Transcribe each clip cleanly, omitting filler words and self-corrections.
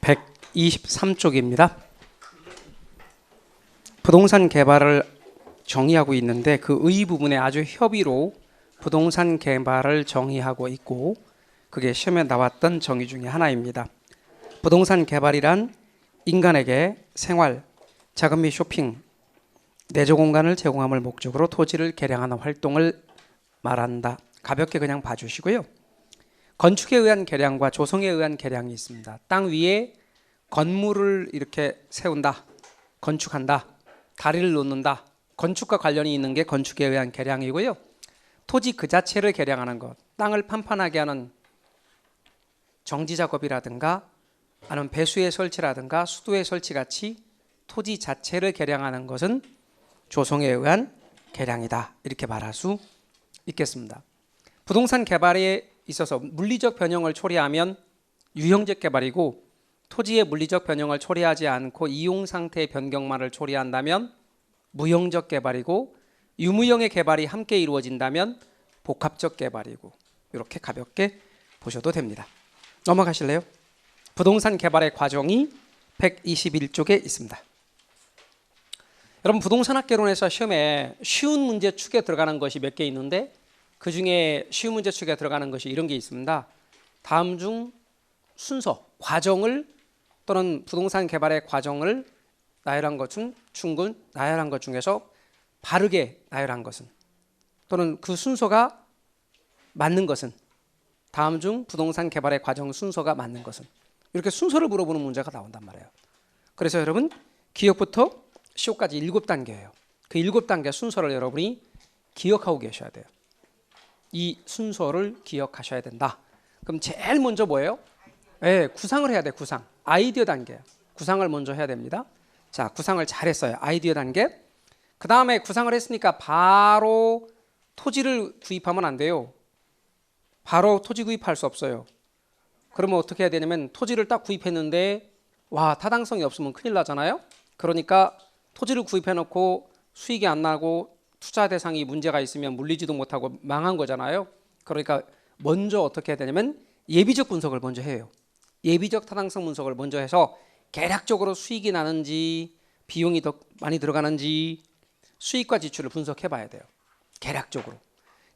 123쪽입니다. 부동산 개발을 정의하고 있는데 그 의 부분에 아주 협의로 부동산 개발을 정의하고 있고 그게 시험에 나왔던 정의 중에 하나입니다. 부동산 개발이란 인간에게 생활, 자금 및 쇼핑, 내조 공간을 제공함을 목적으로 토지를 개량하는 활동을 말한다. 가볍게 그냥 봐주시고요. 건축에 의한 개량과 조성에 의한 개량이 있습니다. 땅 위에 건물을 이렇게 세운다, 건축한다, 다리를 놓는다. 건축과 관련이 있는 게 건축에 의한 개량이고요. 토지 그 자체를 개량하는 것, 땅을 판판하게 하는 정지 작업이라든가 아니면 배수의 설치라든가 수도의 설치 같이 토지 자체를 개량하는 것은 조성에 의한 개량이다. 이렇게 말할 수 있겠습니다. 부동산 개발에 있어서 물리적 변형을 초래하면 유형적 개발이고 토지의 물리적 변형을 초래하지 않고 이용 상태의 변경만을 초래한다면 무형적 개발이고 유무형의 개발이 함께 이루어진다면 복합적 개발이고 이렇게 가볍게 보셔도 됩니다. 넘어가실래요? 부동산 개발의 과정이 121쪽에 있습니다. 여러분 부동산학개론에서 시험에 쉬운 문제 축에 들어가는 것이 몇 개 있는데 그 중에 쉬운 문제 축에 들어가는 것이 이런 게 있습니다. 다음 중 순서, 과정을 또는 부동산 개발의 과정을 나열한 것은 충분 나열한 것 중에서 바르게 나열한 것은 또는 그 순서가 맞는 것은 다음 중 부동산 개발의 과정 순서가 맞는 것은 이렇게 순서를 물어보는 문제가 나온단 말이에요. 그래서 여러분 기억부터 시효까지 7단계예요. 그 7단계 순서를 여러분이 기억하고 계셔야 돼요. 이 순서를 기억하셔야 된다. 그럼 제일 먼저 뭐예요? 네, 구상을 해야 돼. 구상. 아이디어 단계. 구상을 먼저 해야 됩니다. 자, 구상을 잘했어요. 아이디어 단계. 그 다음에 구상을 했으니까 바로 토지를 구입하면 안 돼요. 바로 토지 구입할 수 없어요. 그러면 어떻게 해야 되냐면 토지를 딱 구입했는데 와 타당성이 없으면 큰일 나잖아요. 그러니까 토지를 구입해놓고 수익이 안 나고 투자 대상이 문제가 있으면 물리지도 못하고 망한 거잖아요. 그러니까 먼저 어떻게 해야 되냐면 예비적 분석을 먼저 해요. 예비적 타당성 분석을 먼저 해서 계략적으로 수익이 나는지 비용이 더 많이 들어가는지 수익과 지출을 분석해 봐야 돼요.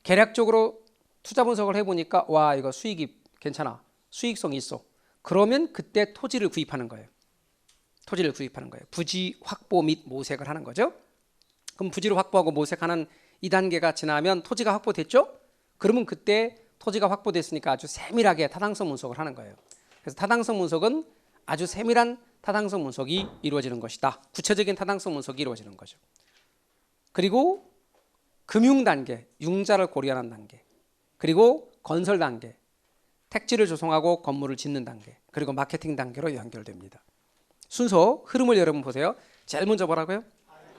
계략적으로 투자 분석을 해보니까 와 이거 수익이 괜찮아. 수익성이 있어. 그러면 그때 토지를 구입하는 거예요. 부지 확보 및 모색을 하는 거죠. 그럼 부지를 확보하고 모색하는 2단계가 지나면 토지가 확보됐죠? 그러면 그때 토지가 확보됐으니까 아주 세밀하게 타당성 분석을 하는 거예요. 그래서 타당성 분석은 아주 세밀한 타당성 분석이 이루어지는 것이다. 구체적인 타당성 분석이 이루어지는 거죠. 그리고 금융 단계, 융자를 고려하는 단계, 그리고 건설 단계, 택지를 조성하고 건물을 짓는 단계, 그리고 마케팅 단계로 연결됩니다. 순서 흐름을 여러분 보세요. 제일 먼저 뭐라고요?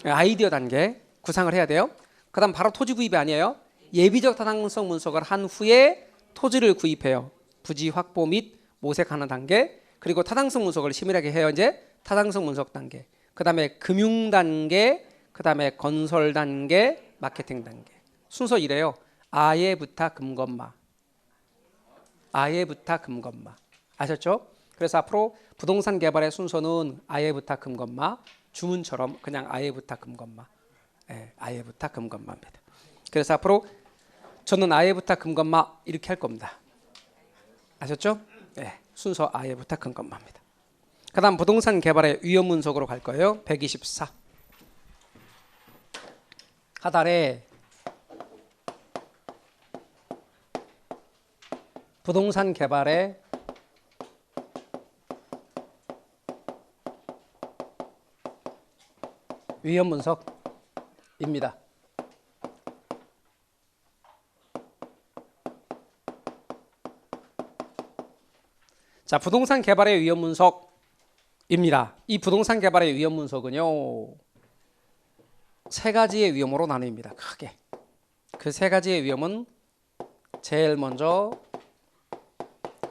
아이디어 단계 구상을 해야 돼요. 그 다음 바로 토지 구입이 아니에요. 예비적 타당성 분석을 한 후에 토지를 구입해요. 부지 확보 및 모색하는 단계, 그리고 타당성 분석을 치밀하게 해요. 이제 타당성 분석 단계, 그 다음에 금융 단계, 그 다음에 건설 단계, 마케팅 단계. 순서 이래요. 아예부터 금건마. 아셨죠? 그래서 앞으로 부동산 개발의 순서는 아예부터 금건마, 주문처럼 그냥 아예부터 금건마. 네, 아예부터 금건마입니다. 그래서 앞으로 저는 아예부터 금건마 이렇게 할 겁니다. 아셨죠? 네, 순서 아예부터 금건마입니다. 그 다음 부동산 개발의 위험 분석으로 갈 거예요. 124 하단에 부동산 개발의 위험 분석입니다. 자, 부동산 개발의 위험 분석입니다. 이 부동산 개발의 위험 분석은요, 세 가지의 위험으로 나뉩니다. 크게. 그 세 가지의 위험은 제일 먼저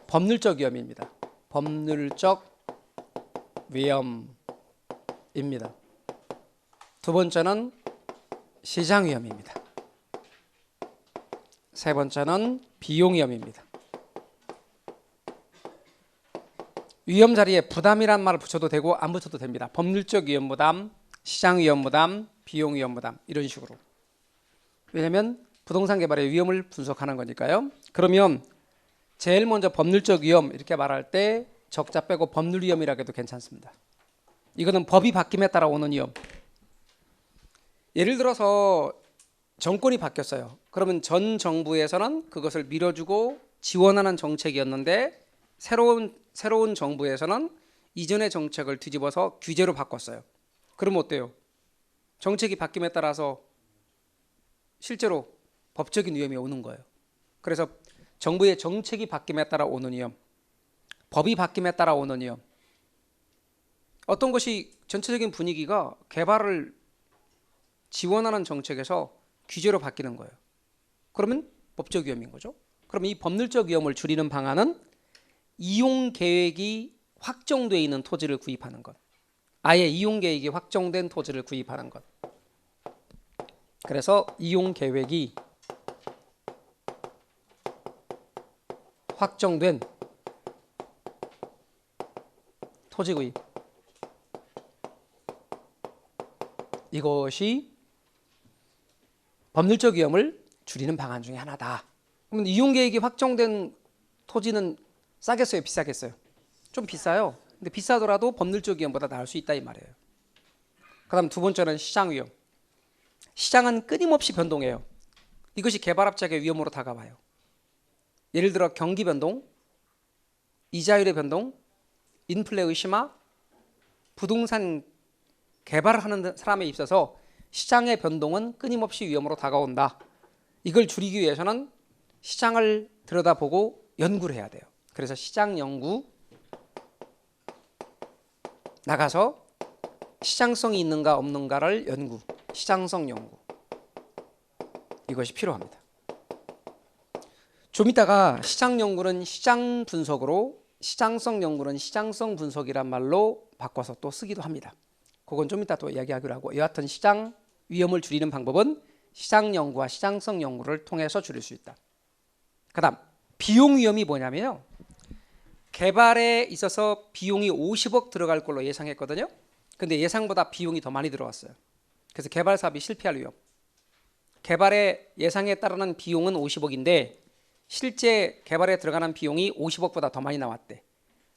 법률적 위험입니다. 법률적 위험입니다. 두 번째는 시장 위험입니다. 세 번째는 비용 위험입니다. 위험 자리에 부담이란 말을 붙여도 되고 안 붙여도 됩니다. 법률적 위험 부담, 시장 위험 부담, 비용 위험 부담 이런 식으로. 왜냐하면 부동산 개발의 위험을 분석하는 거니까요. 그러면 제일 먼저 법률적 위험 이렇게 말할 때 적자 빼고 법률 위험이라고 해도 괜찮습니다. 이거는 법이 바뀜에 따라 오는 위험. 예를 들어서 정권이 바뀌었어요. 그러면 전 정부에서는 그것을 밀어주고 지원하는 정책이었는데 새로운 정부에서는 이전의 정책을 뒤집어서 규제로 바꿨어요. 그러면 어때요? 정책이 바뀜에 따라서 실제로 법적인 위험이 오는 거예요. 그래서 정부의 정책이 바뀜에 따라 오는 위험, 법이 바뀜에 따라 오는 위험. 어떤 것이 전체적인 분위기가 개발을 지원하는 정책에서 규제로 바뀌는 거예요. 그러면 법적 위험인 거죠. 그럼 이 법률적 위험을 줄이는 방안은 이용 계획이 확정되어 있는 토지를 구입하는 것. 아예 이용 계획이 확정된 토지를 구입하는 것. 그래서 이용 계획이 확정된 토지 구입. 이것이 법률적 위험을 줄이는 방안 중에 하나다. 그럼 이용 계획이 확정된 토지는 싸겠어요, 비싸겠어요? 좀 비싸요. 근데 비싸더라도 법률적 위험보다 나을 수 있다 이 말이에요. 그다음 두 번째는 시장 위험. 시장은 끊임없이 변동해요. 이것이 개발업자의 위험으로 다가와요. 예를 들어 경기 변동, 이자율의 변동, 인플레의 심화, 부동산 개발을 하는 사람에 있어서 시장의 변동은 끊임없이 위험으로 다가온다. 이걸 줄이기 위해서는 시장을 들여다보고 연구를 해야 돼요. 그래서 시장 연구 나가서 시장성이 있는가 없는가를 연구, 시장성 연구 이것이 필요합니다. 좀 이따가 시장 연구는 시장 분석으로 시장성 연구는 시장성 분석이란 말로 바꿔서 또 쓰기도 합니다. 그건 좀 이따 또 이야기하기로 하고 여하튼 시장 위험을 줄이는 방법은 시장 연구와 시장성 연구를 통해서 줄일 수 있다. 그 다음 비용 위험이 뭐냐면요. 개발에 있어서 비용이 50억 들어갈 걸로 예상했거든요. 근데 예상보다 비용이 더 많이 들어왔어요. 그래서 개발 사업이 실패할 위험. 개발의 예상에 따르는 비용은 50억인데 실제 개발에 들어가는 비용이 50억보다 더 많이 나왔대.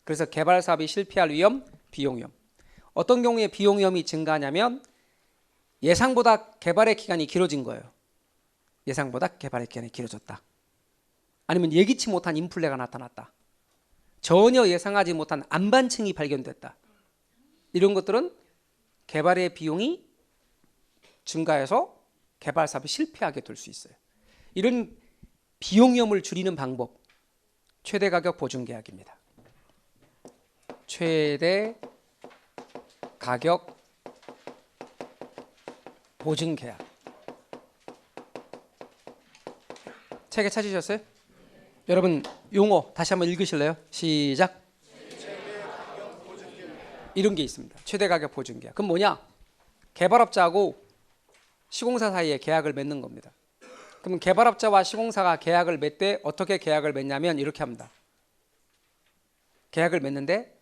그래서 개발 사업이 실패할 위험, 비용 위험. 어떤 경우에 비용 위험이 증가하냐면 예상보다 개발의 기간이 길어진 거예요. 예상보다 개발의 기간이 길어졌다. 아니면 예기치 못한 인플레가 나타났다. 전혀 예상하지 못한 안반층이 발견됐다. 이런 것들은 개발의 비용이 증가해서 개발 사업이 실패하게 될 수 있어요. 이런 비용 위험을 줄이는 방법, 최대 가격 보증 계약입니다. 최대 가격 보증 계약. 책에 찾으셨어요? 여러분 용어 다시 한번 읽으실래요? 시작. 이런 게 있습니다. 최대 가격 보증 계약. 그럼 뭐냐? 개발업자하고 시공사 사이에 계약을 맺는 겁니다. 그럼 개발업자와 시공사가 계약을 맺되 어떻게 계약을 맺냐면 이렇게 합니다. 계약을 맺는데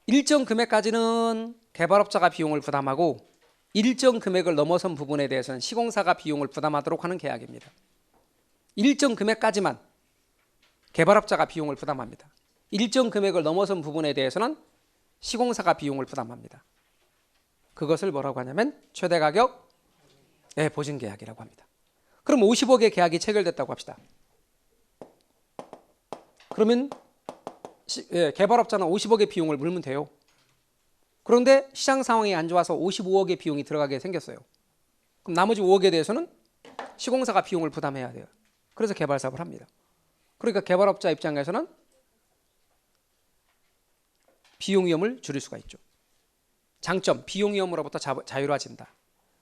일정 금액까지는 개발업자가 비용을 부담하고 일정 금액을 넘어선 부분에 대해서는 시공사가 비용을 부담하도록 하는 계약입니다. 일정 금액까지만 개발업자가 비용을 부담합니다. 일정 금액을 넘어선 부분에 대해서는 시공사가 비용을 부담합니다. 그것을 뭐라고 하냐면 최대 가격 보증 계약이라고 합니다. 그럼 50억의 계약이 체결됐다고 합시다. 그러면 개발업자는 50억의 비용을 물면 돼요. 그런데 시장 상황이 안 좋아서 55억의 비용이 들어가게 생겼어요. 그럼 나머지 5억에 대해서는 시공사가 비용을 부담해야 돼요. 그래서 개발 사업을 합니다. 그러니까 개발업자 입장에서는 비용 위험을 줄일 수가 있죠. 장점, 비용 위험으로부터 자유로워진다.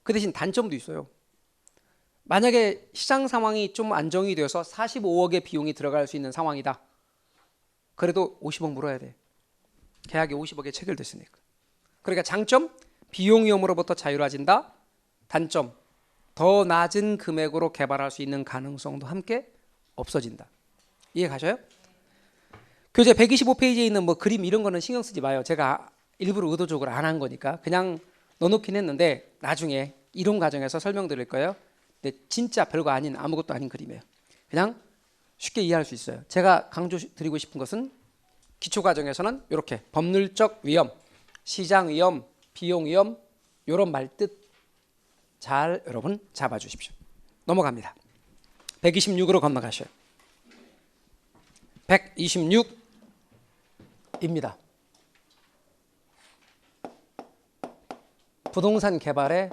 그 대신 단점도 있어요. 만약에 시장 상황이 좀 안정이 되어서 45억의 비용이 들어갈 수 있는 상황이다. 그래도 50억 물어야 돼. 계약이 50억에 체결됐으니까. 그러니까 장점, 비용 위험으로부터 자유로워진다. 단점, 더 낮은 금액으로 개발할 수 있는 가능성도 함께 없어진다. 이해 가셔요? 교재 125페이지에 있는 뭐 그림 이런 거는 신경 쓰지 마요. 제가 일부러 의도적으로 안 한 거니까 그냥 넣어놓긴 했는데 나중에 이론 과정에서 설명드릴 거예요. 근데 진짜 별거 아닌 아무것도 아닌 그림이에요. 그냥 쉽게 이해할 수 있어요. 제가 강조드리고 싶은 것은 기초 과정에서는 이렇게 법률적 위험, 시장 위험, 비용 위험 이런 말뜻 잘 여러분 잡아주십시오. 넘어갑니다. 126으로 건너가셔요. 126입니다. 부동산 개발의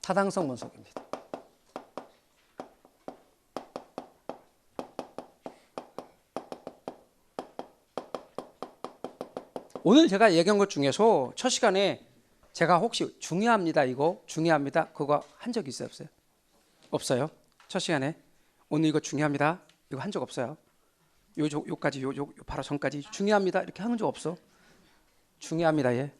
타당성 분석입니다. 오늘 제가 얘기한 것 중에서 첫 시간에 제가 혹시 중요합니다 이거 중요합니다 그거 한 적 있어요 없어요? 없어요. 첫 시간에 오늘 이거 중요합니다 이거 한 적 없어요. 요까지 요 바로 전까지 중요합니다 이렇게 하는 적 없어. 중요합니다 예.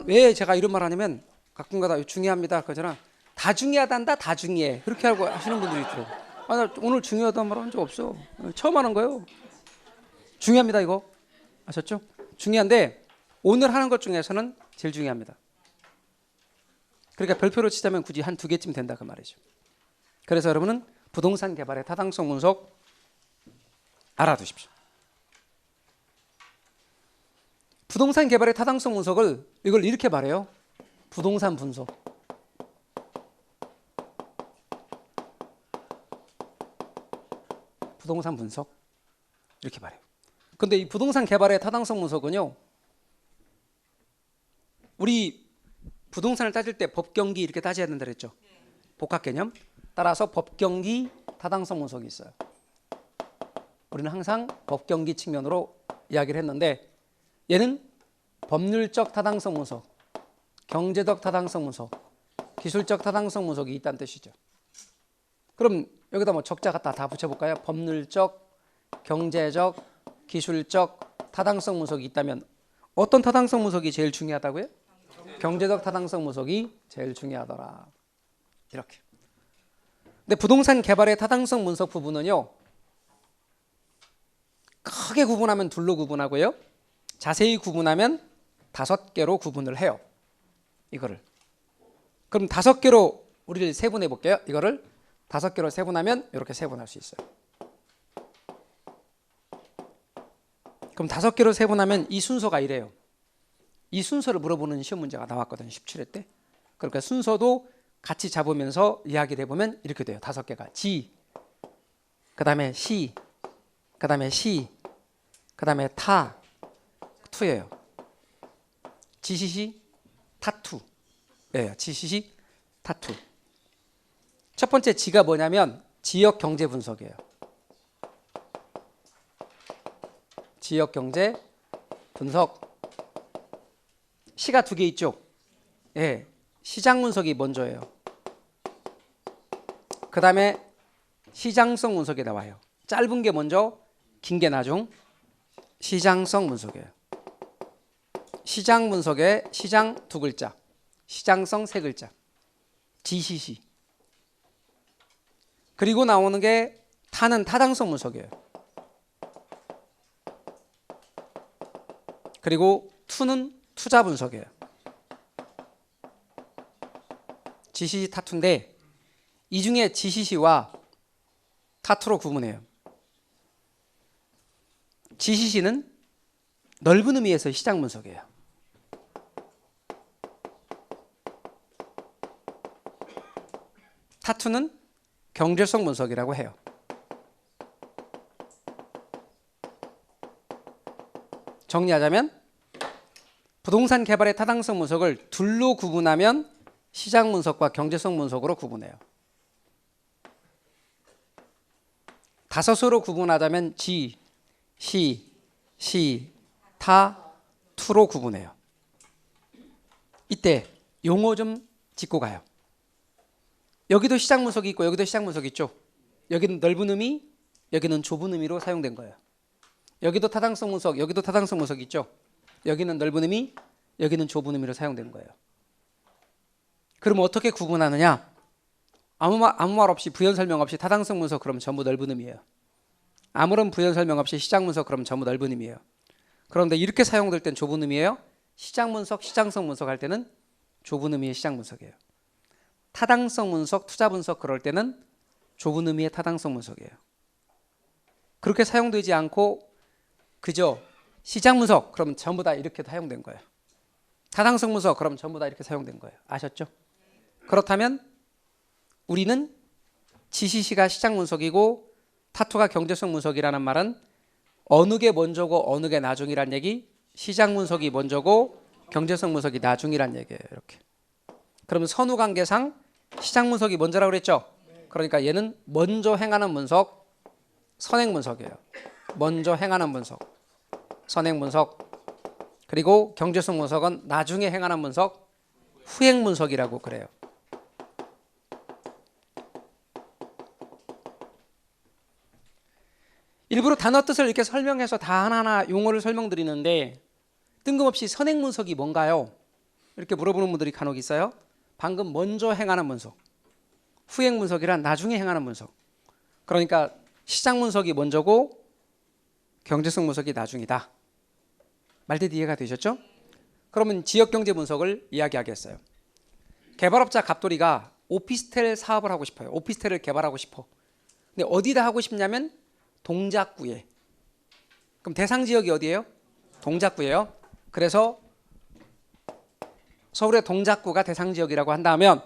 왜 제가 이런 말 하냐면 가끔가다 중요합니다 그러잖아. 다 중요하단다 다 중요해 그렇게 알고 하시는 분들이 있죠. 아, 나 오늘 중요하다는 말 한 적 없어. 처음 하는 거예요. 중요합니다 이거 아셨죠? 중요한데 오늘 하는 것 중에서는 제일 중요합니다. 그러니까 별표로 치자면 굳이 한 두 개쯤 된다 그 말이죠. 그래서 여러분은 부동산 개발의 타당성 분석 알아두십시오. 부동산 개발의 타당성 분석을 이걸 이렇게 말해요. 부동산 분석. 부동산 분석 이렇게 말해요. 근데 이 부동산 개발의 타당성 분석은요. 우리 부동산을 따질 때 법경기 이렇게 따져야 된다 그랬죠. 복합 개념. 따라서 법경기 타당성 분석이 있어요. 우리는 항상 법경기 측면으로 이야기를 했는데 얘는 법률적 타당성 분석, 경제적 타당성 분석, 기술적 타당성 분석이 있다는 뜻이죠. 그럼 여기다 뭐 적자 갖다 다 붙여볼까요? 법률적, 경제적, 기술적 타당성 분석이 있다면 어떤 타당성 분석이 제일 중요하다고요? 경제적 타당성 분석이 제일 중요하더라. 이렇게. 근데 부동산 개발의 타당성 분석 부분은요. 크게 구분하면 둘로 구분하고요. 자세히 구분하면 5개로 구분을 해요. 이거를. 그럼 5개로 우리를 세분해 볼게요. 이거를 5개로 세분하면 이렇게 세분할 수 있어요. 그럼 5개로 세분하면 이 순서가 이래요. 이 순서를 물어보는 시험 문제가 나왔거든요. 17회 때. 그러니까 순서도 같이 잡으면서 이야기를 해보면 이렇게 돼요. 5개가 지, 그 다음에 시, 그 다음에 시, 그 다음에 타, 투예요. 지시시, 타투. 예, 지시시, 타투. 첫 번째 지가 뭐냐면 지역 경제 분석이에요. 지역 경제 분석. 시가 2개 있죠. 예, 시장 분석이 먼저예요. 그 다음에 시장성 분석이 나와요. 짧은 게 먼저, 긴 게 나중. 시장성 분석이에요. 시장 분석에 시장 2글자, 시장성 3글자, 지시시. 그리고 나오는 게 타는 타당성 분석이에요. 그리고 투는 투자 분석이에요. 지시시 타투인데 이 중에 지시시와 타투로 구분해요. 지시시는 넓은 의미에서 시장 분석이에요. 타투는 경제성 분석이라고 해요. 정리하자면 부동산 개발의 타당성 분석을 둘로 구분하면 시장 분석과 경제성 분석으로 구분해요. 5으로 구분하자면 지, 시, 타, 투로 구분해요. 이때 용어 좀 짚고 가요. 여기도 시장 분석이 있고 여기도 시장 분석이 있죠. 여기는 넓은 의미, 여기는 좁은 의미로 사용된 거예요. 여기도 타당성 분석, 여기도 타당성 분석이 있죠. 여기는 넓은 의미, 여기는 좁은 의미로 사용된 거예요. 그럼 어떻게 구분하느냐? 아무 말 없이 부연 설명 없이 타당성 분석 그러면 전부 넓은 의미예요. 아무런 부연 설명 없이 시장 분석 그러면 전부 넓은 의미예요. 그런데 이렇게 사용될 땐 좁은 의미예요. 시장 분석, 시장성 분석할 때는 좁은 의미의 시장 분석이에요. 타당성 분석, 투자 분석 그럴 때는 좁은 의미의 타당성 분석이에요. 그렇게 사용되지 않고 그저 시장 분석 그러면 전부 다 이렇게 사용된 거예요. 타당성 분석 그러면 전부 다 이렇게 사용된 거예요. 아셨죠? 그렇다면 우리는 지시시가 시장 분석이고 타투가 경제성 분석이라는 말은 어느 게 먼저고 어느 게 나중이란 얘기, 시장 분석이 먼저고 경제성 분석이 나중이란 얘기예요. 이렇게. 그러면 선후 관계상 시장 분석이 먼저라고 그랬죠? 그러니까 얘는 먼저 행하는 분석, 선행 분석이에요. 먼저 행하는 분석, 선행 분석. 그리고 경제성 분석은 나중에 행하는 분석, 후행 분석이라고 그래요. 일부러 단어 뜻을 이렇게 설명해서 다 하나하나 용어를 설명드리는데 뜬금없이 선행 분석이 뭔가요? 이렇게 물어보는 분들이 간혹 있어요. 방금 먼저 행하는 분석, 후행 분석이란 나중에 행하는 분석. 그러니까 시장 분석이 먼저고 경제성 분석이 나중이다. 말대로 이해가 되셨죠? 그러면 지역경제 분석을 이야기하겠어요. 개발업자 갑돌이가 오피스텔 사업을 하고 싶어요. 오피스텔을 개발하고 싶어. 근데 어디다 하고 싶냐면 동작구에. 그럼 대상 지역이 어디예요? 동작구예요. 그래서 서울의 동작구가 대상 지역이라고 한다면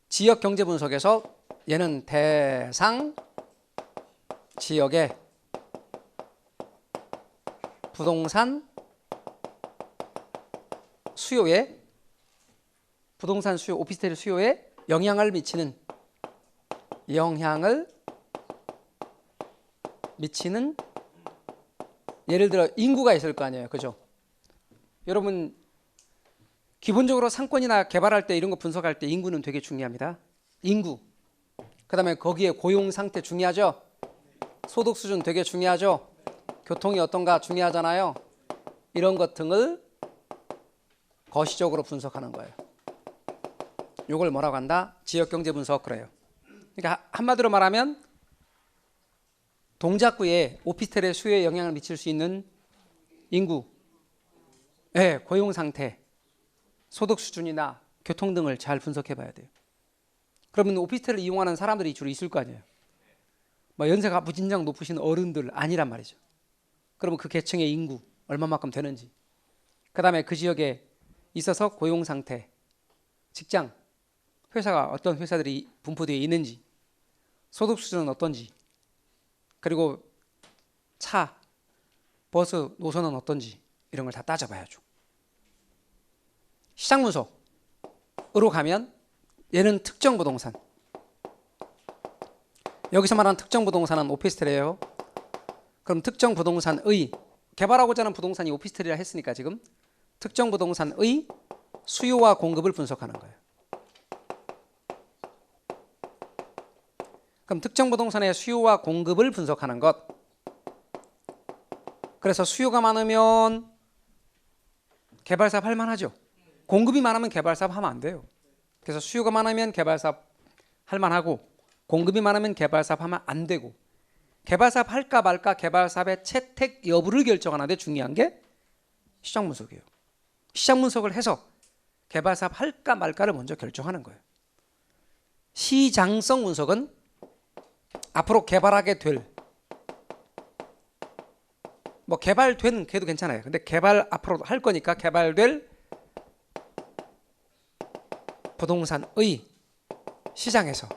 지역 경제 분석에서 얘는 대상 지역의 부동산 수요에 부동산 수요, 오피스텔 수요에 영향을 미치는 예를 들어 인구가 있을 거 아니에요. 그죠? 여러분 기본적으로 상권이나 개발할 때 이런 거 분석할 때 인구는 되게 중요합니다. 인구. 그다음에 거기에 고용 상태 중요하죠. 소득 수준 되게 중요하죠. 교통이 어떤가 중요하잖아요. 이런 것 등을 거시적으로 분석하는 거예요. 이걸 뭐라고 한다? 지역경제 분석 그래요. 그러니까 한마디로 말하면 동작구에 오피스텔의 수요에 영향을 미칠 수 있는 인구, 고용 상태, 소득 수준이나 교통 등을 잘 분석해 봐야 돼요. 그러면 오피스텔을 이용하는 사람들이 주로 있을 거 아니에요. 뭐 연세가 무진장 높으신 어른들 아니란 말이죠. 그러면 그 계층의 인구 얼마만큼 되는지, 그 다음에 그 지역에 있어서 고용 상태, 직장, 회사가 어떤 회사들이 분포되어 있는지, 소득 수준은 어떤지, 그리고 차, 버스 노선은 어떤지 이런 걸 다 따져봐야죠. 시장 분석으로 가면 얘는 특정 부동산. 여기서 말하는 특정 부동산은 오피스텔이에요. 그럼 특정 부동산의 개발하고자 하는 부동산이 오피스텔이라 했으니까 지금 특정 부동산의 수요와 공급을 분석하는 거예요. 그럼 특정 부동산의 수요와 공급을 분석하는 것. 그래서 수요가 많으면 개발사업 할 만하죠. 공급이 많으면 개발사업 하면 안 돼요. 그래서 수요가 많으면 개발사업 할 만하고 공급이 많으면 개발사업 하면 안 되고, 개발사업 할까 말까 개발사업의 채택 여부를 결정하는데 중요한 게 시장 분석이에요. 시장 분석을 해서 개발사업 할까 말까를 먼저 결정하는 거예요. 시장성 분석은 앞으로 개발하게 될, 뭐 개발된 걔도 괜찮아요. 근데 개발 앞으로 할 거니까 개발될 부동산의 시장에서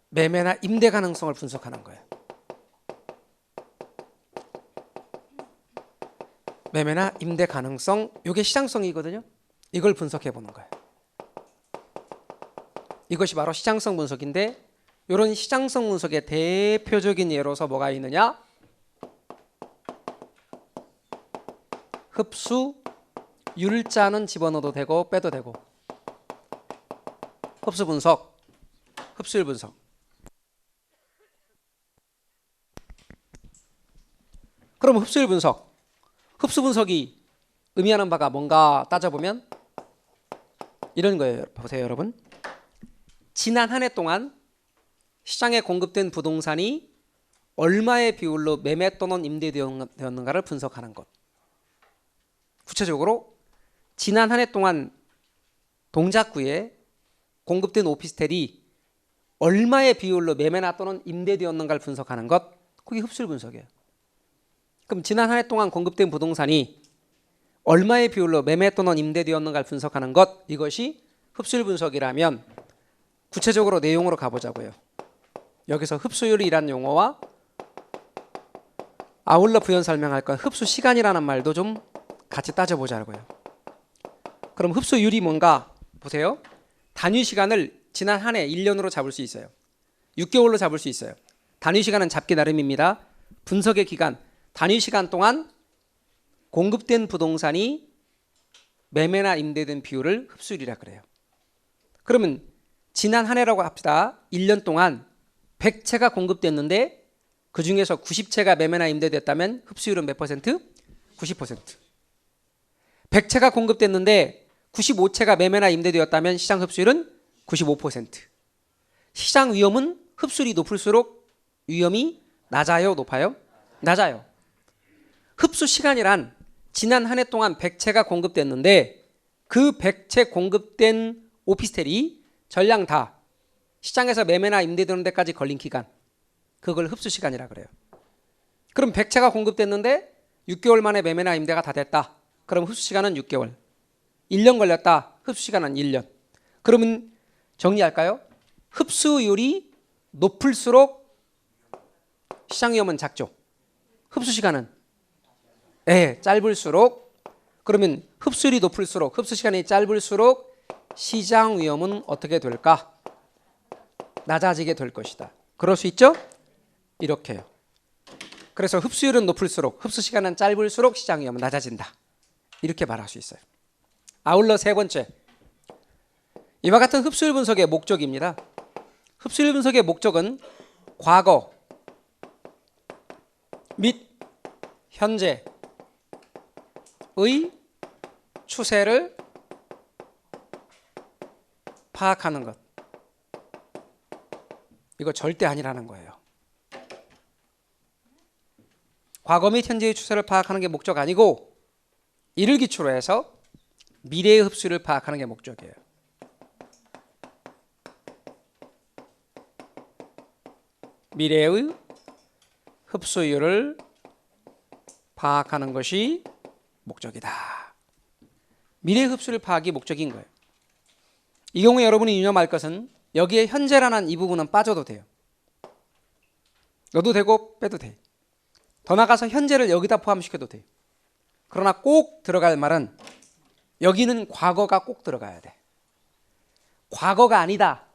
매매나 임대 가능성을 분석하는 거예요. 매매나 임대 가능성, 이게 시장성이거든요. 이걸 분석해 보는 거예요. 이것이 바로 시장성 분석인데, 이런 시장성 분석의 대표적인 예로서 뭐가 있느냐? 흡수, 율자는 집어넣어도 되고 빼도 되고. 흡수 분석, 흡수율 분석. 그럼 흡수율 분석, 흡수 분석이 의미하는 바가 뭔가 따져보면 이런 거예요. 보세요 여러분. 지난 한 해 동안 시장에 공급된 부동산이 얼마의 비율로 매매 또는 임대되었는가를 분석하는 것. 구체적으로 지난 한 해 동안 동작구에 공급된 오피스텔이 얼마의 비율로 매매나 또는 임대되었는가를 분석하는 것. 그게 흡수율 분석이에요. 그럼 지난 한 해 동안 공급된 부동산이 얼마의 비율로 매매 또는 임대되었는가를 분석하는 것. 이것이 흡수율 분석이라면 구체적으로 내용으로 가보자고요. 여기서 흡수율이란 용어와 아울러 부연 설명할 건 흡수 시간이라는 말도 좀 같이 따져보자고요. 그럼 흡수율이 뭔가 보세요. 단위 시간을 지난 한 해 1년으로 잡을 수 있어요. 6개월로 잡을 수 있어요. 단위 시간은 잡기 나름입니다. 분석의 기간, 단위 시간 동안 공급된 부동산이 매매나 임대된 비율을 흡수율이라 그래요. 그러면 지난 한 해라고 합시다. 1년 동안 100채가 공급됐는데 그 중에서 90채가 매매나 임대됐다면 흡수율은 몇 퍼센트? 90%. 100채가 공급됐는데 95채가 매매나 임대되었다면 시장 흡수율은 95%. 시장 위험은 흡수율이 높을수록 위험이 낮아요, 높아요? 낮아요. 흡수 시간이란 지난 한 해 동안 100채가 공급됐는데 그 100채 공급된 오피스텔이 전량 다 시장에서 매매나 임대되는 데까지 걸린 기간, 그걸 흡수 시간이라 그래요. 그럼 100채가 공급됐는데 6개월 만에 매매나 임대가 다 됐다. 그럼 흡수 시간은 6개월. 1년 걸렸다. 흡수 시간은 1년. 그러면 정리할까요? 흡수율이 높을수록 시장 위험은 작죠. 흡수 시간은 짧을수록, 그러면 흡수율이 높을수록, 흡수 시간이 짧을수록 시장 위험은 어떻게 될까? 낮아지게 될 것이다. 그럴 수 있죠? 이렇게요. 그래서 흡수율은 높을수록, 흡수 시간은 짧을수록 시장 위험은 낮아진다. 이렇게 말할 수 있어요. 아울러 세 번째, 이와 같은 흡수율 분석의 목적입니다. 흡수율 분석의 목적은 과거 및 현재의 추세를 파악하는 것. 이거 절대 아니라는 거예요. 과거 및 현재의 추세를 파악하는 게 목적 아니고 이를 기초로 해서 미래의 흡수율을 파악하는 게 목적이에요. 미래의 흡수율을 파악하는 것이 목적이다. 미래의 흡수율 파악이 목적인 거예요. 이 경우에 여러분이 유념할 것은 여기에 현재라는 이 부분은 빠져도 돼요. 넣어도 되고 빼도 돼. 더 나가서 현재를 여기다 포함시켜도 돼. 그러나 꼭 들어갈 말은 여기는 과거가 꼭 들어가야 돼. 과거가 아니다.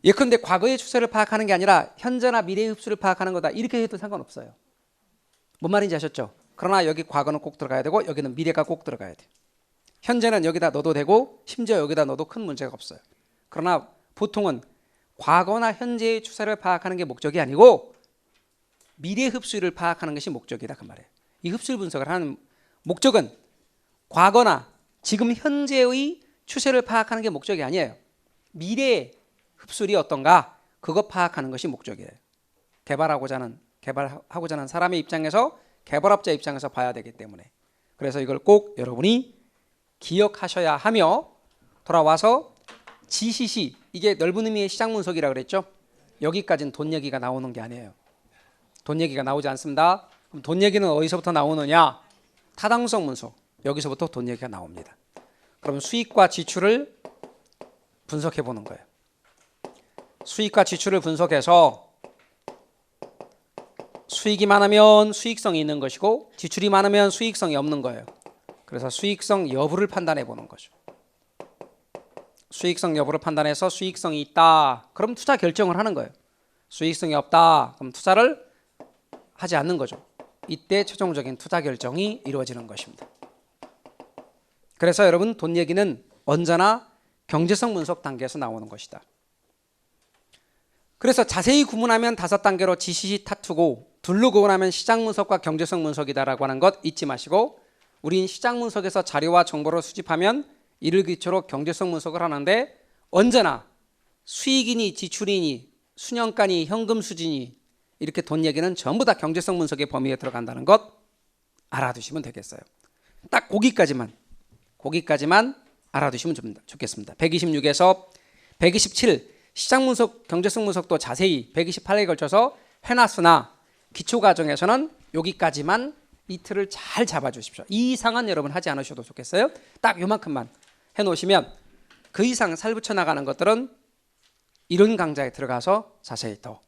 예컨대 과거의 추세를 파악하는 게 아니라 현재나 미래의 흡수를 파악하는 거다. 이렇게 해도 상관없어요. 뭔 말인지 아셨죠? 그러나 여기 과거는 꼭 들어가야 되고 여기는 미래가 꼭 들어가야 돼. 현재는 여기다 넣어도 되고 심지어 여기다 넣어도 큰 문제가 없어요. 그러나 보통은 과거나 현재의 추세를 파악하는 게 목적이 아니고 미래 흡수율을 파악하는 것이 목적이다 그 말이에요. 이 흡수율 분석을 하는 목적은 과거나 지금 현재의 추세를 파악하는 게 목적이 아니에요. 미래의 흡수율이 어떤가 그거 파악하는 것이 목적이에요. 개발하고자 하는 사람의 입장에서, 개발업자 입장에서 봐야 되기 때문에. 그래서 이걸 꼭 여러분이 기억하셔야 하며, 돌아와서 GCC, 이게 넓은 의미의 시장 분석이라고 그랬죠. 여기까지는 돈 얘기가 나오는 게 아니에요. 돈 얘기가 나오지 않습니다. 그럼 돈 얘기는 어디서부터 나오느냐? 타당성 분석, 여기서부터 돈 얘기가 나옵니다. 그럼 수익과 지출을 분석해 보는 거예요. 수익과 지출을 분석해서 수익이 많으면 수익성이 있는 것이고 지출이 많으면 수익성이 없는 거예요. 그래서 수익성 여부를 판단해 보는 거죠. 수익성 여부를 판단해서 수익성이 있다. 그럼 투자 결정을 하는 거예요. 수익성이 없다. 그럼 투자를 하지 않는 거죠. 이때 최종적인 투자 결정이 이루어지는 것입니다. 그래서 여러분 돈 얘기는 언제나 경제성 분석 단계에서 나오는 것이다. 그래서 자세히 구분하면 5단계로 GCC 타투고 둘로 구분하면 시장 분석과 경제성 분석이다라고 하는 것 잊지 마시고, 우린 시장 분석에서 자료와 정보를 수집하면 이를 기초로 경제성 분석을 하는데 언제나 수익이니 지출이니 수년간이 현금 수준이 이렇게 돈 얘기는 전부 다 경제성 분석의 범위에 들어간다는 것 알아두시면 되겠어요. 딱 거기까지만 알아두시면 좋겠습니다. 126에서 127 시장 분석, 경제성 분석도 자세히 128회에 걸쳐서 해놨으나 기초 과정에서는 여기까지만 이 틀을 잘 잡아주십시오. 이 이상은 여러분 하지 않으셔도 좋겠어요. 딱 요만큼만 해놓으시면 그 이상 살붙여 나가는 것들은 이론 강좌에 들어가서 자세히 더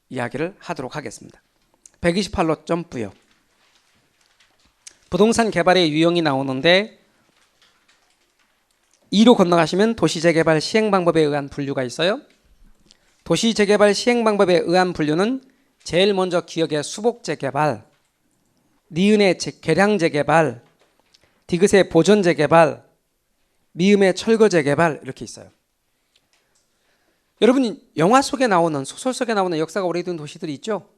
이야기를 하도록 하겠습니다. 128로 점프요. 부동산 개발의 유형이 나오는데 2로 건너가시면 도시재개발 시행 방법에 의한 분류가 있어요. 도시재개발 시행 방법에 의한 분류는 제일 먼저 기억의 수복재개발, 니은의 계량재개발, 디귿의 보전재개발, 미음의 철거재개발 이렇게 있어요. 여러분 영화 속에 나오는 소설 속에 나오는 역사가 오래된 도시들이 있죠.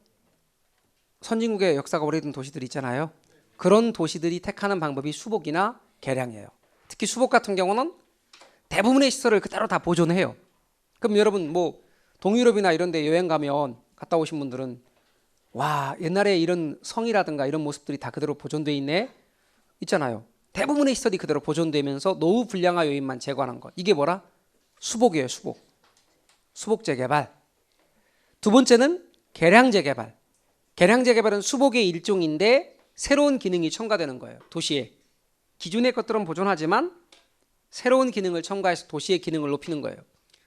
선진국의 역사가 오래된 도시들이 있잖아요. 그런 도시들이 택하는 방법이 수복이나 계량이에요. 특히 수복 같은 경우는 대부분의 시설을 그대로 다 보존해요. 그럼 여러분 뭐 동유럽이나 이런 데 여행 가면 갔다 오신 분들은 와 옛날에 이런 성이라든가 이런 모습들이 다 그대로 보존돼 있네 있잖아요. 대부분의 시설이 그대로 보존되면서 노후 불량화 요인만 제거하는 것. 이게 뭐라? 수복이에요. 수복 재개발. 두 번째는 계량 재개발. 계량 재개발은 수복의 일종인데 새로운 기능이 첨가되는 거예요. 도시에 기존의 것들은 보존하지만 새로운 기능을 첨가해서 도시의 기능을 높이는 거예요.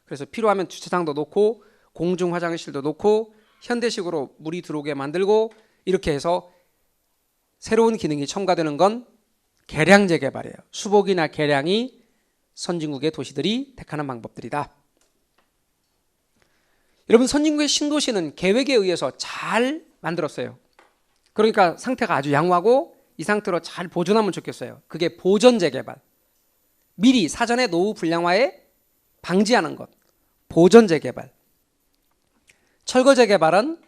그래서 필요하면 주차장도 놓고 공중 화장실도 놓고 현대식으로 물이 들어오게 만들고 이렇게 해서 새로운 기능이 첨가되는 건 계량 재개발이에요. 수복이나 계량이 선진국의 도시들이 택하는 방법들이다. 여러분 선진국의 신도시는 계획에 의해서 잘 만들었어요. 그러니까 상태가 아주 양호하고 이 상태로 잘 보존하면 좋겠어요. 그게 보전 재개발. 미리 사전에 노후 불량화에 방지하는 것. 보전 재개발. 철거 재개발은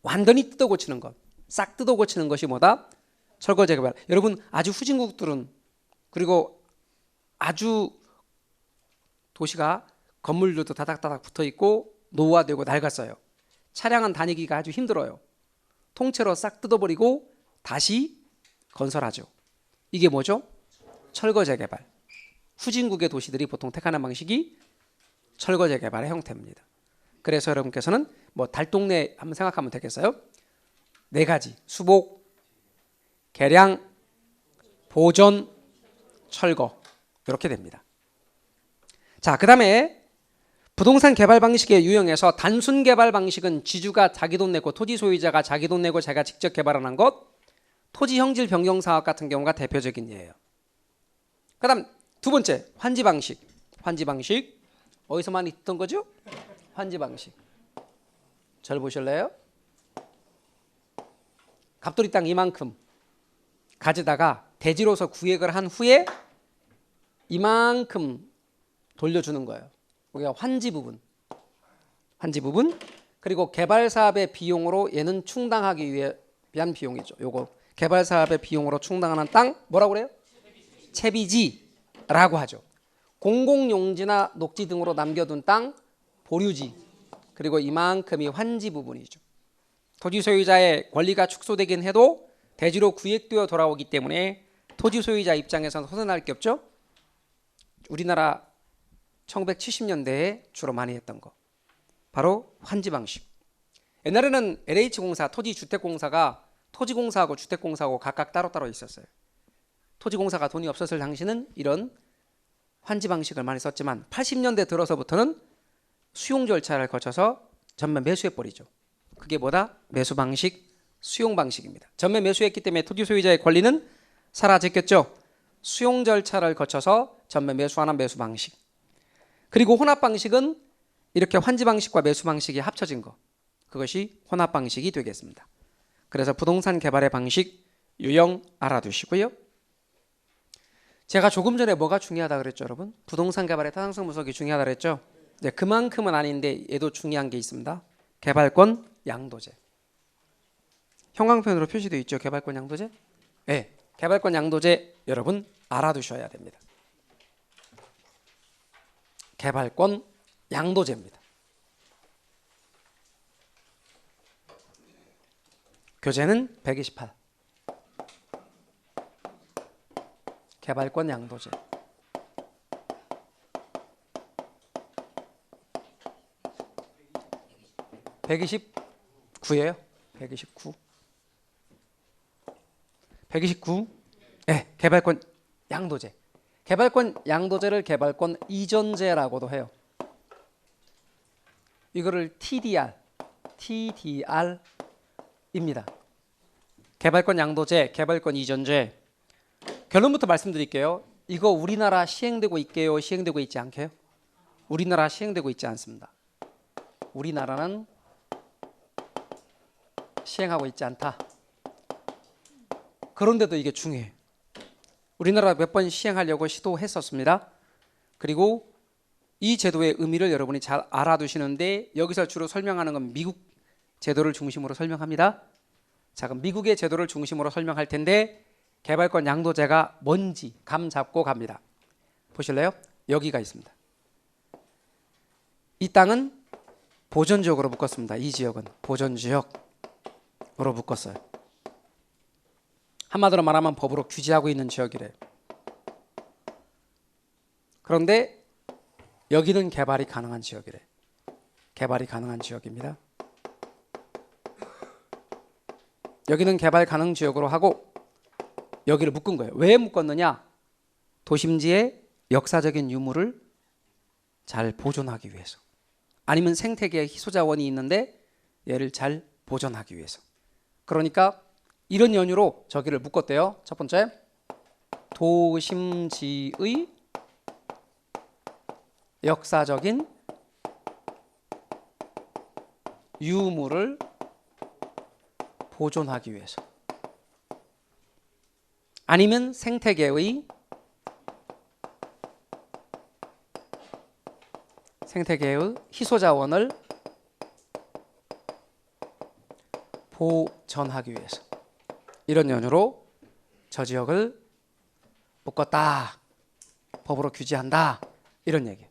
완전히 뜯어 고치는 것. 싹 뜯어 고치는 것이 뭐다? 철거 재개발. 여러분 아주 후진국들은 그리고 아주 도시가 건물들도 다닥다닥 붙어 있고 노후화되고 낡았어요. 차량은 다니기가 아주 힘들어요. 통째로 싹 뜯어버리고 다시 건설하죠. 이게 뭐죠? 철거 재개발. 후진국의 도시들이 보통 택하는 방식이 철거 재개발의 형태입니다. 그래서 여러분께서는 뭐 달동네 한번 생각하면 되겠어요? 4가지 수복, 계량, 보존, 철거 이렇게 됩니다. 자, 그 다음에 부동산 개발 방식의 유형에서 단순 개발 방식은 지주가 자기 돈 내고 토지 소유자가 자기 돈 내고 자기가 직접 개발하는 것, 토지 형질 변경 사업 같은 경우가 대표적인 예예요. 그 다음 두 번째 환지 방식. 환지 방식 어디서 많이 듣던 거죠? 환지 방식. 절 보실래요? 갑돌이 땅 이만큼 가져다가 대지로서 구획을 한 후에 이만큼 돌려주는 거예요. 우리가 환지 부분. 그리고 개발 사업의 비용으로 얘는 충당하기 위한 비용이죠. 요거 개발 사업의 비용으로 충당하는 땅 뭐라고 그래요? 채비지라고 하죠. 공공용지나 녹지 등으로 남겨둔 땅 보류지. 그리고 이만큼이 환지 부분이죠. 토지 소유자의 권리가 축소되긴 해도 대지로 구획되어 돌아오기 때문에 토지 소유자 입장에서는 허전할 게 없죠. 우리나라 1970년대에 주로 많이 했던 거 바로 환지 방식. 옛날에는 LH공사, 토지주택공사가 토지공사하고 주택공사하고 각각 따로따로 있었어요. 토지공사가 돈이 없었을 당시는 이런 환지 방식을 많이 썼지만 80년대 들어서부터는 수용 절차를 거쳐서 전면 매수해버리죠. 그게 뭐다? 매수 방식, 수용 방식입니다. 전면 매수했기 때문에 토지 소유자의 권리는 사라졌겠죠. 수용 절차를 거쳐서 전면 매수하는 매수 방식. 그리고 혼합 방식은 이렇게 환지 방식과 매수 방식이 합쳐진 거. 그것이 혼합 방식이 되겠습니다. 그래서 부동산 개발의 방식, 유형 알아두시고요. 제가 조금 전에 뭐가 중요하다 그랬죠, 여러분? 부동산 개발의 타당성 분석이 중요하다 그랬죠? 네, 그만큼은 아닌데 얘도 중요한 게 있습니다. 개발권 양도제. 형광펜으로 표시되어 있죠, 개발권 양도제? 네, 개발권 양도제 여러분 알아두셔야 됩니다. 개발권 양도제입니다. 교재는 128. 개발권 양도제. 129예요. 129. 129. 네, 개발권 양도제. 개발권 양도제를 개발권 이전제라고도 해요. 이거를 TDR입니다. 개발권 양도제, 개발권 이전제. 결론부터 말씀드릴게요. 이거 우리나라 시행되고 있게요? 시행되고 있지 않게요? 우리나라 시행되고 있지 않습니다. 우리나라는 시행하고 있지 않다. 그런데도 이게 중요해요. 우리나라 몇 번 시행하려고 시도했었습니다. 그리고 이 제도의 의미를 여러분이 잘 알아두시는데 여기서 주로 설명하는 건 미국 제도를 중심으로 설명합니다. 자, 그럼 미국의 제도를 중심으로 설명할 텐데 개발권 양도제가 뭔지 감 잡고 갑니다. 보실래요? 여기가 있습니다. 이 땅은 보존지역으로 묶었습니다. 이 지역은 보존지역으로 묶었어요. 한마디로 말하면 법으로 규제하고 있는 지역이래요. 그런데 여기는 개발이 가능한 지역이래요. 개발이 가능한 지역입니다. 여기는 개발 가능 지역으로 하고 여기를 묶은 거예요. 왜 묶었느냐? 도심지의 역사적인 유물을 잘 보존하기 위해서. 아니면 생태계에 희소자원이 있는데 얘를 잘 보존하기 위해서. 그러니까 이런 연유로 저기를 묶었대요. 첫 번째, 도심지의 역사적인 유물을 보존하기 위해서. 아니면 생태계의 희소자원을 보전하기 위해서. 이런 연유로 저 지역을 묶었다. 법으로 규제한다. 이런 얘기예요.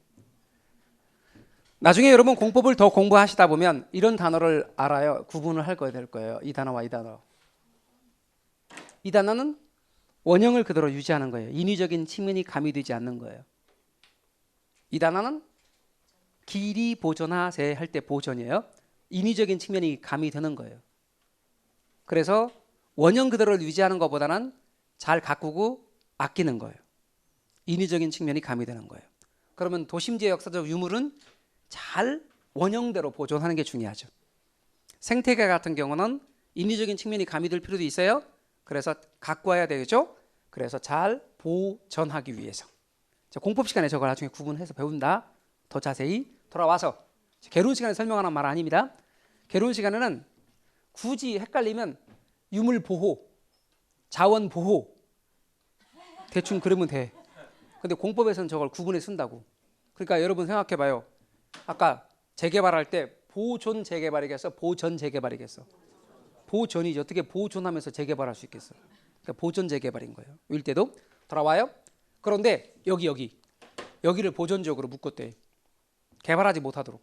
나중에 여러분 공법을 더 공부하시다 보면 이런 단어를 알아요. 구분을 할 거야 될 거예요. 이 단어와 이 단어. 이 단어는 원형을 그대로 유지하는 거예요. 인위적인 측면이 가미되지 않는 거예요. 이 단어는 길이 보존하세 할 때 보존이에요. 인위적인 측면이 가미되는 거예요. 그래서 원형 그대로를 유지하는 것보다는 잘 가꾸고 아끼는 거예요. 인위적인 측면이 가미되는 거예요. 그러면 도심지의 역사적 유물은 잘 원형대로 보존하는 게 중요하죠. 생태계 같은 경우는 인위적인 측면이 가미될 필요도 있어요. 그래서 갖고 와야 되겠죠. 그래서 잘 보존하기 위해서. 공법 시간에 저걸 나중에 구분해서 배운다. 더 자세히 돌아와서 개론 시간에 설명하는 말 아닙니다. 개론 시간에는 굳이 헷갈리면 유물 보호, 자원 보호 대충 그러면 돼. 근데 공법에서는 저걸 구분해 쓴다고. 그러니까 여러분 생각해 봐요. 아까 재개발할 때 보존 재개발이겠어? 보전 재개발이겠어? 보전이지. 어떻게 보존하면서 재개발할 수 있겠어? 그러니까 보전 재개발인 거예요. 일 때도 돌아와요. 그런데 여기를 보존지역으로 묶었대. 개발하지 못하도록.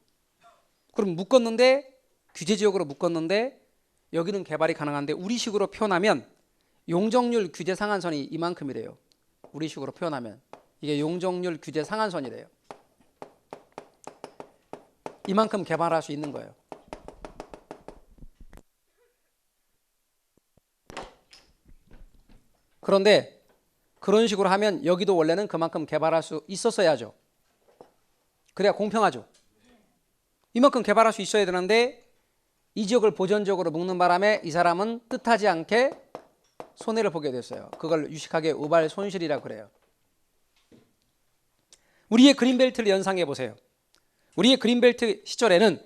그럼 묶었는데 규제지역으로 묶었는데 여기는 개발이 가능한데 우리식으로 표현하면 용적률 규제 상한선이 이만큼이래요. 우리식으로 표현하면 이게 용적률 규제 상한선이래요. 이만큼 개발할 수 있는 거예요. 그런데 그런 식으로 하면 여기도 원래는 그만큼 개발할 수 있었어야죠. 그래야 공평하죠. 이만큼 개발할 수 있어야 되는데 이 지역을 보전적으로 묶는 바람에 이 사람은 뜻하지 않게 손해를 보게 됐어요. 그걸 유식하게 우발 손실이라고 그래요. 우리의 그린벨트를 연상해 보세요. 우리의 그린벨트 시절에는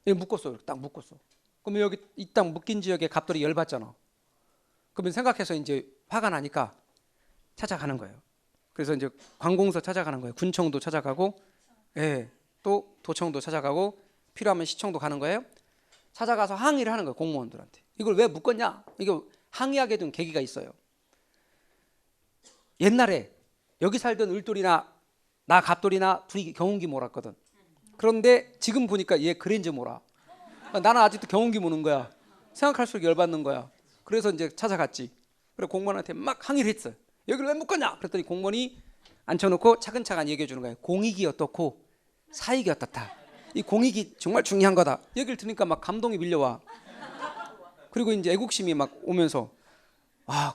여기 묶었어. 딱 묶었어. 그러면 여기 이 땅 묶인 지역에 갑돌이 열받잖아. 그러면 생각해서 이제 화가 나니까 찾아가는 거예요. 그래서 이제 관공서 찾아가는 거예요. 군청도 찾아가고, 예, 또 도청도 찾아가고, 필요하면 시청도 가는 거예요. 찾아가서 항의를 하는 거예요. 공무원들한테. 이걸 왜 묶었냐? 이거 항의하게 된 계기가 있어요. 옛날에 여기 살던 을돌이나 나 갑돌이나 둘이 경운기 몰았거든. 그런데 지금 보니까 얘 그랜저 몰아. 나는 아직도 경운기 모는 거야. 생각할수록 열받는 거야. 그래서 이제 찾아갔지. 그래 공무원한테 막 항의를 했어. 여기를 왜 묶었냐? 그랬더니 공무원이 앉혀놓고 차근차근 얘기해 주는 거예요. 공익이 어떻고 사익이 어떻다. 이 공익이 정말 중요한 거다. 얘기를 들으니까 막 감동이 밀려와. 그리고 이제 애국심이 막 오면서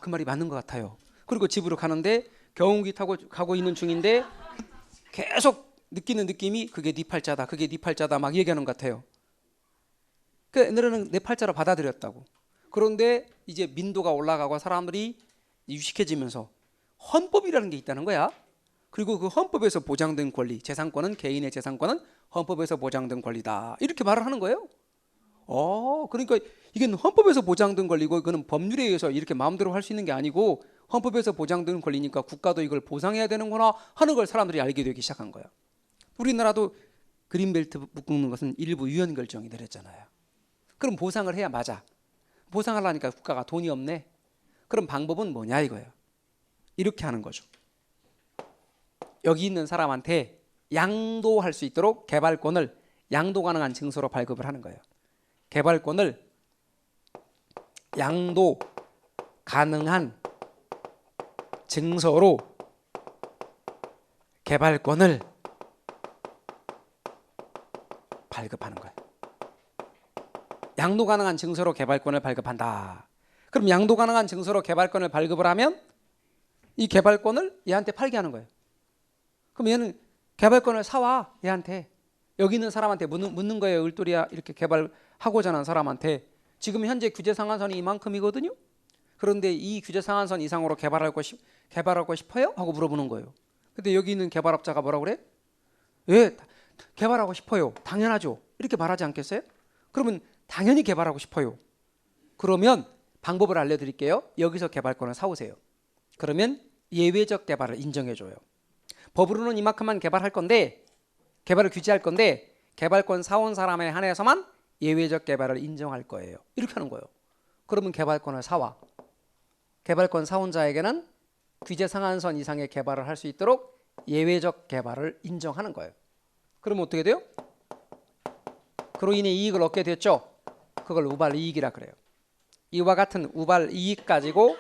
그 말이 맞는 것 같아요. 그리고 집으로 가는데 경운기 타고 가고 있는 중인데 계속 느끼는 느낌이 그게 네 팔자다, 그게 네 팔자다 막 얘기하는 것 같아요. 그 옛날에는 내 팔자로 받아들였다고. 그런데 이제 민도가 올라가고 사람들이 유식해지면서 헌법이라는 게 있다는 거야. 그리고 그 헌법에서 보장된 권리, 재산권은 개인의 재산권은 헌법에서 보장된 권리다. 이렇게 말을 하는 거예요. 그러니까 이게 헌법에서 보장된 권리고 이거는 법률에 의해서 이렇게 마음대로 할 수 있는 게 아니고 헌법에서 보장된 권리니까 국가도 이걸 보상해야 되는구나 하는 걸 사람들이 알게 되기 시작한 거야. 우리나라도 그린벨트 묶는 것은 일부 유엔 결정이 내렸잖아요. 그럼 보상을 해야 맞아. 보상하려니까 국가가 돈이 없네. 그럼 방법은 뭐냐 이거예요. 이렇게 하는 거죠. 여기 있는 사람한테 양도할 수 있도록 개발권을 양도 가능한 증서로 발급을 하는 거예요. 개발권을 양도 가능한 증서로 개발권을 발급하는 거예요. 양도 가능한 증서로 개발권을 발급한다. 그럼 양도 가능한 증서로 개발권을 발급을 하면 이 개발권을 얘한테 팔게 하는 거예요. 그럼 얘는 개발권을 사와. 얘한테 여기 있는 사람한테 묻는 거예요. 을돌이야 이렇게 개발하고자 하는 사람한테 지금 현재 규제 상한선이 이만큼이거든요. 그런데 이 규제 상한선 이상으로 개발하고 싶어요? 하고 물어보는 거예요. 근데 여기 있는 개발업자가 뭐라고 그래? 예, 개발하고 싶어요. 당연하죠. 이렇게 말하지 않겠어요? 그러면 당연히 개발하고 싶어요. 그러면 방법을 알려드릴게요. 여기서 개발권을 사오세요. 그러면 예외적 개발을 인정해줘요. 법으로는 이만큼만 개발할 건데 개발을 규제할 건데 개발권 사온 사람에 한해서만 예외적 개발을 인정할 거예요. 이렇게 하는 거예요. 그러면 개발권을 사와. 개발권 사온 자에게는 규제 상한선 이상의 개발을 할 수 있도록 예외적 개발을 인정하는 거예요. 그러면 어떻게 돼요? 그로 인해 이익을 얻게 됐죠. 그걸 우발 이익이라 그래요. 이와 같은 우발 이익 가지고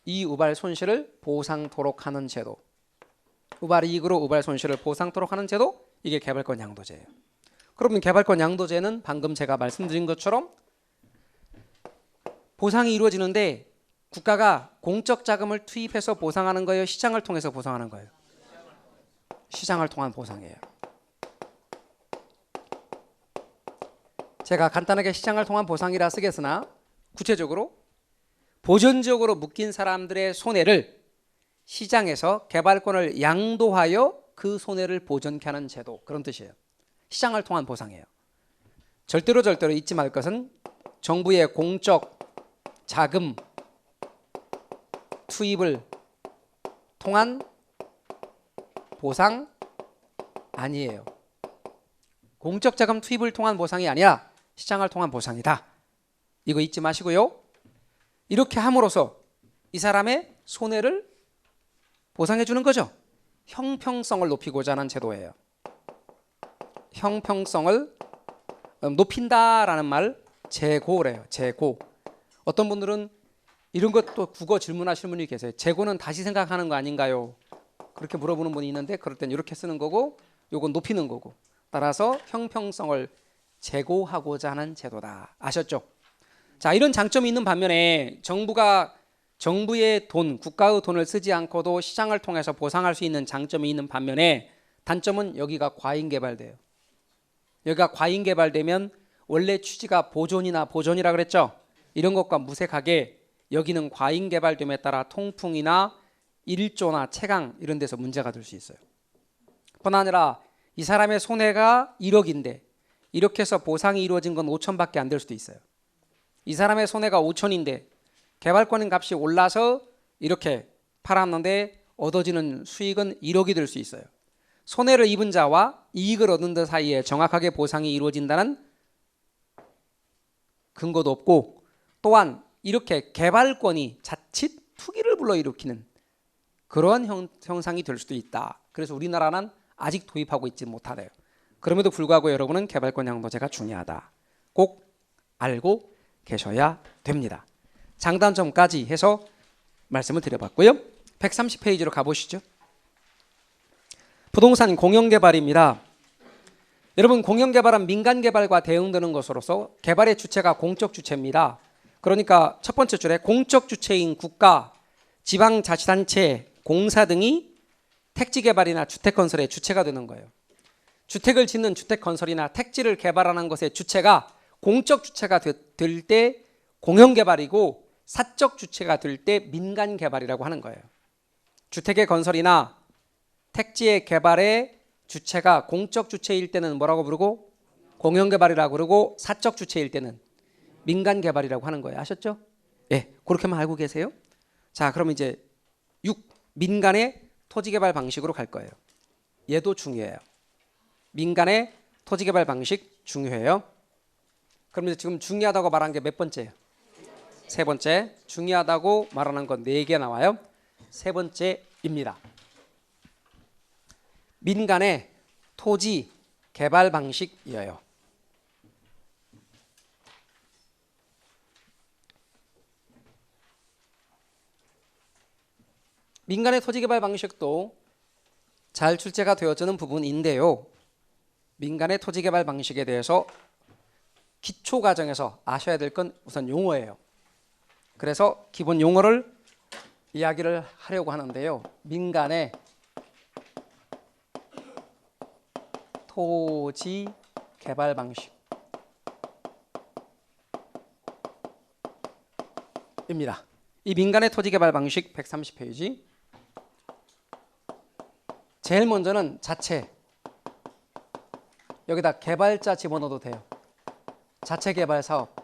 이 우발 손실을 보상토록 하는 제도. 우발 이익으로 우발 손실을 보상토록 하는 제도, 이게 개발권 양도제예요. 그러면 개발권 양도제는 방금 제가 말씀드린 것처럼 보상이 이루어지는데 국가가 공적 자금을 투입해서 보상하는 거예요? 시장을 통해서 보상하는 거예요? 시장을 통한 보상이에요. 제가 간단하게 시장을 통한 보상이라 쓰겠으나 구체적으로 보전적으로 묶인 사람들의 손해를 시장에서 개발권을 양도하여 그 손해를 보전케 하는 제도, 그런 뜻이에요. 시장을 통한 보상이에요. 절대로 잊지 말 것은 정부의 공적 자금 투입을 통한 보상 아니에요. 공적 자금 투입을 통한 보상이 아니라 시장을 통한 보상이다. 이거 잊지 마시고요. 이렇게 함으로써 이 사람의 손해를 보상해 주는 거죠. 형평성을 높이고자 하는 제도예요. 형평성을 높인다라는 말 재고래요. 재고. 어떤 분들은 이런 것도 국어 질문하시는 분이 계세요. 재고는 다시 생각하는 거 아닌가요? 그렇게 물어보는 분이 있는데 그럴 땐 이렇게 쓰는 거고 요건 높이는 거고. 따라서 형평성을 제고하고자 하는 제도다. 아셨죠? 자, 이런 장점이 있는 반면에 정부의 돈, 국가의 돈을 쓰지 않고도 시장을 통해서 보상할 수 있는 장점이 있는 반면에 단점은 여기가 과잉 개발돼요. 여기가 과잉 개발되면 원래 취지가 보존이라 그랬죠? 이런 것과 무색하게 여기는 과잉 개발됨에 따라 통풍이나 일조나 채강 이런 데서 문제가 될 수 있어요. 뿐 아니라 이 사람의 손해가 1억인데 이렇게 해서 보상이 이루어진 건 5천밖에 안 될 수도 있어요. 이 사람의 손해가 5천인데 개발권 값이 올라서 이렇게 팔았는데 얻어지는 수익은 1억이 될 수 있어요. 손해를 입은 자와 이익을 얻은 자 사이에 정확하게 보상이 이루어진다는 근거도 없고, 또한 이렇게 개발권이 자칫 투기를 불러일으키는 그런 형상이 될 수도 있다. 그래서 우리나라는 아직 도입하고 있지 못하대요. 그럼에도 불구하고 여러분은 개발권 양도제가 중요하다. 꼭 알고 계셔야 됩니다. 장단점까지 해서 말씀을 드려봤고요. 130페이지로 가보시죠. 부동산 공영개발입니다. 여러분, 공영개발은 민간개발과 대응되는 것으로서 개발의 주체가 공적 주체입니다. 그러니까 첫 번째 줄에 공적 주체인 국가, 지방자치단체, 공사 등이 택지개발이나 주택건설의 주체가 되는 거예요. 주택을 짓는 주택건설이나 택지를 개발하는 것의 주체가 공적 주체가 될 때 공영개발이고 사적 주체가 될 때 민간개발이라고 하는 거예요. 주택의 건설이나 택지의 개발의 주체가 공적 주체일 때는 뭐라고 부르고? 공영개발이라고 그러고 사적 주체일 때는 민간개발이라고 하는 거예요. 아셨죠? 예, 그렇게만 알고 계세요. 자, 그럼 이제 6. 민간의 토지개발 방식으로 갈 거예요. 얘도 중요해요. 민간의 토지개발 방식 중요해요. 그럼 이제 지금 중요하다고 말한 게 몇 번째예요? 세 번째. 중요하다고 말하는 건 4개 나와요. 세 번째입니다. 민간의 토지 개발 방식이에요. 민간의 토지 개발 방식도 잘 출제가 되어지는 부분인데요. 민간의 토지 개발 방식에 대해서 기초 과정에서 아셔야 될 건 우선 용어예요. 그래서 기본 용어를 이야기를 하려고 하는데요. 민간의 토지 개발 방식입니다. 이 민간의 토지 개발 방식 130페이지. 제일 먼저는 자체. 여기다 개발자 집어넣어도 돼요. 자체 개발 사업.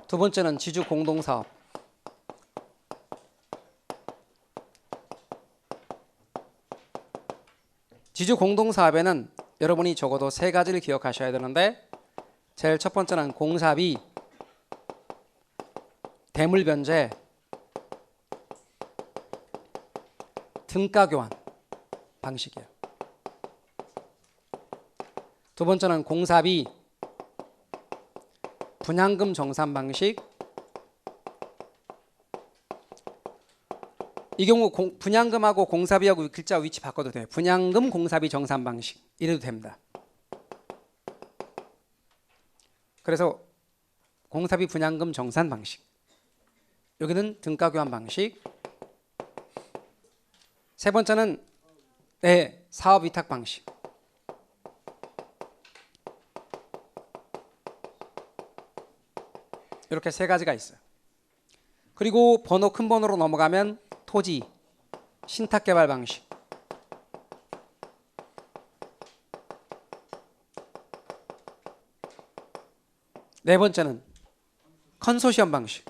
두 번째는 지주 공동 사업. 지주 공동 사업에는 여러분이 적어도 3가지를 기억하셔야 되는데, 제일 첫 번째는 공사비, 대물 변제, 등가 교환 방식이에요. 두 번째는 공사비, 분양금 정산 방식. 이 경우 분양금하고 공사비하고 글자 위치 바꿔도 돼요. 분양금 공사비 정산 방식 이래도 됩니다. 그래서 공사비 분양금 정산 방식. 여기는 등가 교환 방식. 세 번째는 사업 위탁 방식. 이렇게 3가지가 있어요. 그리고 큰 번호로 넘어가면 토지 신탁 개발 방식. 네 번째는 컨소시엄 방식.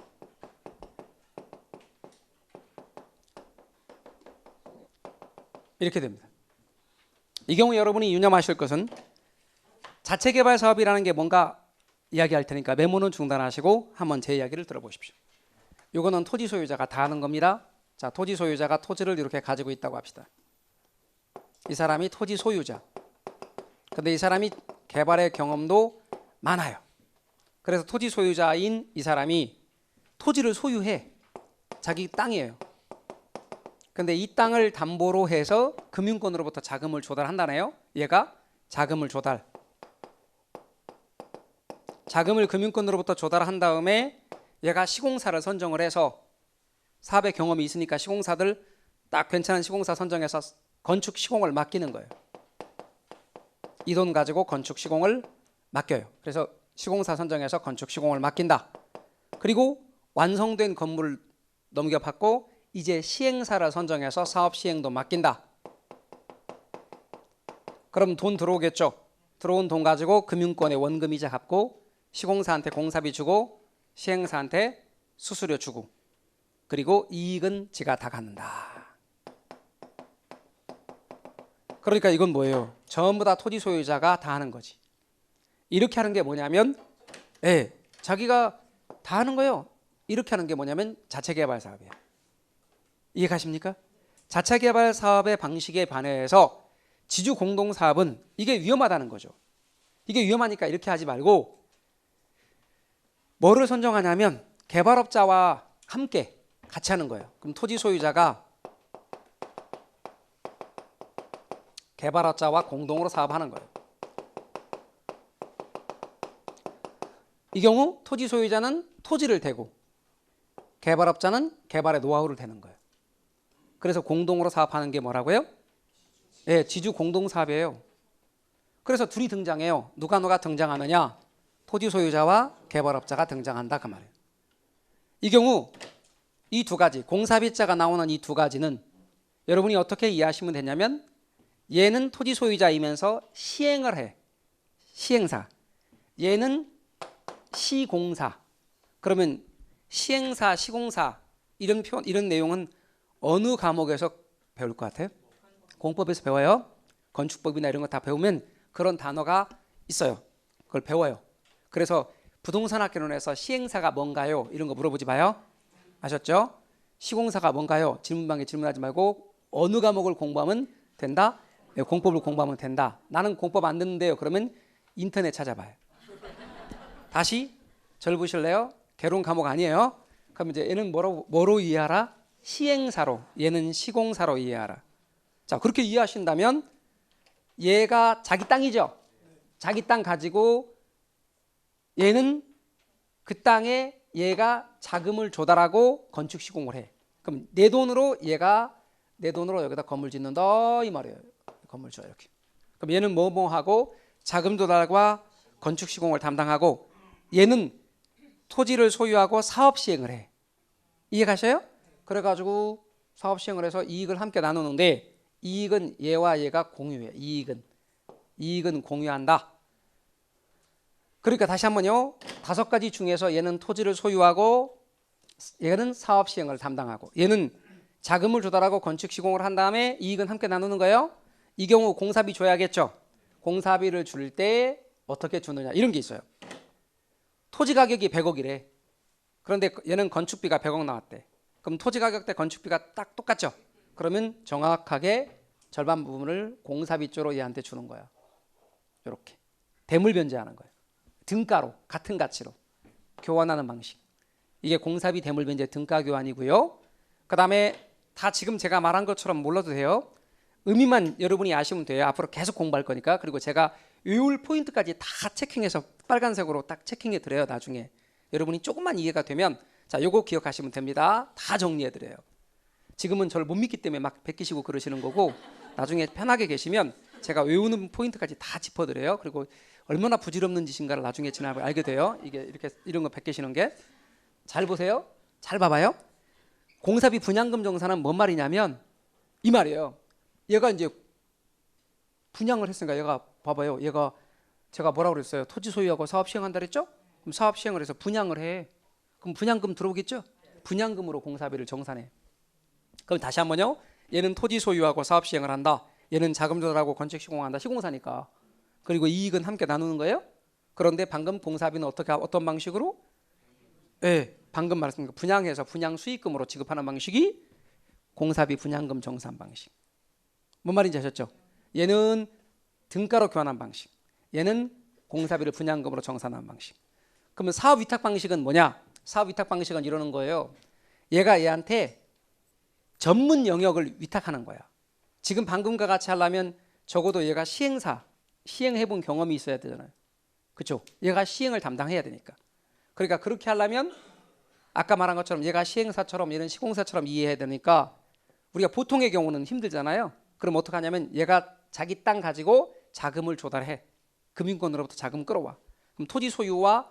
이렇게 됩니다. 이 경우 여러분이 유념하실 것은 자체 개발 사업이라는 게 뭔가 이야기할 테니까 메모는 중단하시고 한번 제 이야기를 들어보십시오. 이거는 토지 소유자가 다 하는 겁니다. 자, 토지 소유자가 토지를 이렇게 가지고 있다고 합시다. 이 사람이 토지 소유자. 근데 이 사람이 개발의 경험도 많아요. 그래서 토지 소유자인 이 사람이 토지를 소유해. 자기 땅이에요. 근데 이 땅을 담보로 해서 금융권으로부터 자금을 조달한다네요. 얘가 자금을 조달. 자금을 금융권으로부터 조달한 다음에 얘가 시공사를 선정을 해서 사업의 경험이 있으니까 시공사들 딱 괜찮은 시공사 선정해서 건축 시공을 맡기는 거예요. 이 돈 가지고 건축 시공을 맡겨요. 그래서 시공사 선정해서 건축 시공을 맡긴다. 그리고 완성된 건물을 넘겨받고 이제 시행사를 선정해서 사업 시행도 맡긴다. 그럼 돈 들어오겠죠. 들어온 돈 가지고 금융권에 원금 이자 갚고 시공사한테 공사비 주고 시행사한테 수수료 주고 그리고 이익은 지가 다 갖는다. 그러니까 이건 뭐예요? 전부 다 토지 소유자가 다 하는 거지. 이렇게 하는 게 뭐냐면 자기가 다 하는 거예요. 이렇게 하는 게 뭐냐면 자체 개발 사업이에요. 이해 가십니까? 자체 개발 사업의 방식에 반해서 지주 공동 사업은 이게 위험하다는 거죠. 이게 위험하니까 이렇게 하지 말고 뭐를 선정하냐면 개발업자와 함께 같이 하는 거예요. 그럼 토지 소유자가 개발업자와 공동으로 사업하는 거예요. 이 경우 토지 소유자는 토지를 대고 개발업자는 개발의 노하우를 대는 거예요. 그래서 공동으로 사업하는 게 뭐라고요? 네, 지주 공동 사업이에요. 그래서 둘이 등장해요. 누가 등장하느냐? 토지 소유자와 개발업자가 등장한다 그 말이에요. 이 경우 이 두 가지 공사비자가 나오는 이 두 가지는 여러분이 어떻게 이해하시면 되냐면 얘는 토지 소유자이면서 시행을 해. 시행사. 얘는 시공사. 그러면 시행사, 시공사 이런 표현, 이런 내용은 어느 과목에서 배울 것 같아요? 공법에서 배워요. 건축법이나 이런 거 다 배우면 그런 단어가 있어요. 그걸 배워요. 그래서 부동산학개론에서 시행사가 뭔가요? 이런 거 물어보지 마요. 아셨죠? 시공사가 뭔가요? 질문방에 질문하지 말고 어느 과목을 공부하면 된다? 네, 공법을 공부하면 된다. 나는 공법 안 듣는데요. 그러면 인터넷 찾아봐요. 다시 절 보실래요? 개론 과목 아니에요. 그럼 이제 얘는 뭐로 이해하라? 시행사로. 얘는 시공사로 이해하라. 자, 그렇게 이해하신다면 얘가 자기 땅이죠. 자기 땅 가지고 얘는 그 땅에 얘가 자금을 조달하고 건축 시공을 해. 그럼 내 돈으로 여기다 건물 짓는다 이 말이에요. 건물 줘 이렇게. 그럼 얘는 뭐 하고 자금 조달과 건축 시공을 담당하고 얘는 토지를 소유하고 사업 시행을 해. 이해가셔요? 그래가지고 사업 시행을 해서 이익을 함께 나누는데 이익은 얘와 얘가 공유해. 이익은 공유한다. 그러니까 다시 한번요. 5가지 중에서 얘는 토지를 소유하고 얘는 사업 시행을 담당하고 얘는 자금을 조달하고 건축 시공을 한 다음에 이익은 함께 나누는 거예요. 이 경우 공사비 줘야겠죠. 공사비를 줄 때 어떻게 주느냐 이런 게 있어요. 토지 가격이 100억이래. 그런데 얘는 건축비가 100억 나왔대. 그럼 토지 가격 대 건축비가 딱 똑같죠. 그러면 정확하게 절반 부분을 공사비 쪽으로 얘한테 주는 거야. 이렇게 대물 변제하는 거예요. 등가로 같은 가치로 교환하는 방식. 이게 공사비 대물 변제 등가 교환이고요. 그 다음에 다 지금 제가 말한 것처럼 몰라도 돼요. 의미만 여러분이 아시면 돼요. 앞으로 계속 공부할 거니까. 그리고 제가 외울 포인트까지 다 체킹해서 빨간색으로 딱 체킹해 드려요. 나중에 여러분이 조금만 이해가 되면 자, 요거 기억하시면 됩니다. 다 정리해 드려요. 지금은 저를 못 믿기 때문에 막 베끼시고 그러시는 거고 나중에 편하게 계시면 제가 외우는 포인트까지 다 짚어 드려요. 그리고 얼마나 부질없는 짓인가를 나중에 지나면 알게 돼요. 이게 이렇게 이런 거 베끼시는 게. 잘 보세요. 잘 봐봐요. 공사비 분양금 정산은 뭔 말이냐면 이 말이에요. 얘가 이제 분양을 했으니까 얘가 봐봐요. 얘가 제가 뭐라고 그랬어요? 토지 소유하고 사업 시행한다 그랬죠? 그럼 사업 시행을 해서 분양을 해. 그럼 분양금 들어오겠죠? 분양금으로 공사비를 정산해. 그럼 다시 한번요. 얘는 토지 소유하고 사업 시행을 한다. 얘는 자금 조달하고 건축 시공한다. 시공사니까. 그리고 이익은 함께 나누는 거예요. 그런데 방금 공사비는 어떤 방식으로? 네, 방금 말씀드린 거 분양해서 분양 수익금으로 지급하는 방식이 공사비 분양금 정산 방식. 뭔 말인지 아셨죠? 얘는 등가로 교환한 방식. 얘는 공사비를 분양금으로 정산하는 방식. 그러면 사업 위탁 방식은 뭐냐? 사업 위탁 방식은 이러는 거예요. 얘가 얘한테 전문 영역을 위탁하는 거야. 지금 방금과 같이 하려면 적어도 얘가 시행해본 경험이 있어야 되잖아요. 그렇죠? 얘가 시행을 담당해야 되니까. 그러니까 그렇게 하려면 아까 말한 것처럼 얘가 시행사처럼 얘는 시공사처럼 이해해야 되니까 우리가 보통의 경우는 힘들잖아요. 그럼 어떻게 하냐면 얘가 자기 땅 가지고 자금을 조달해. 금융권으로부터 자금 끌어와. 그럼 토지 소유와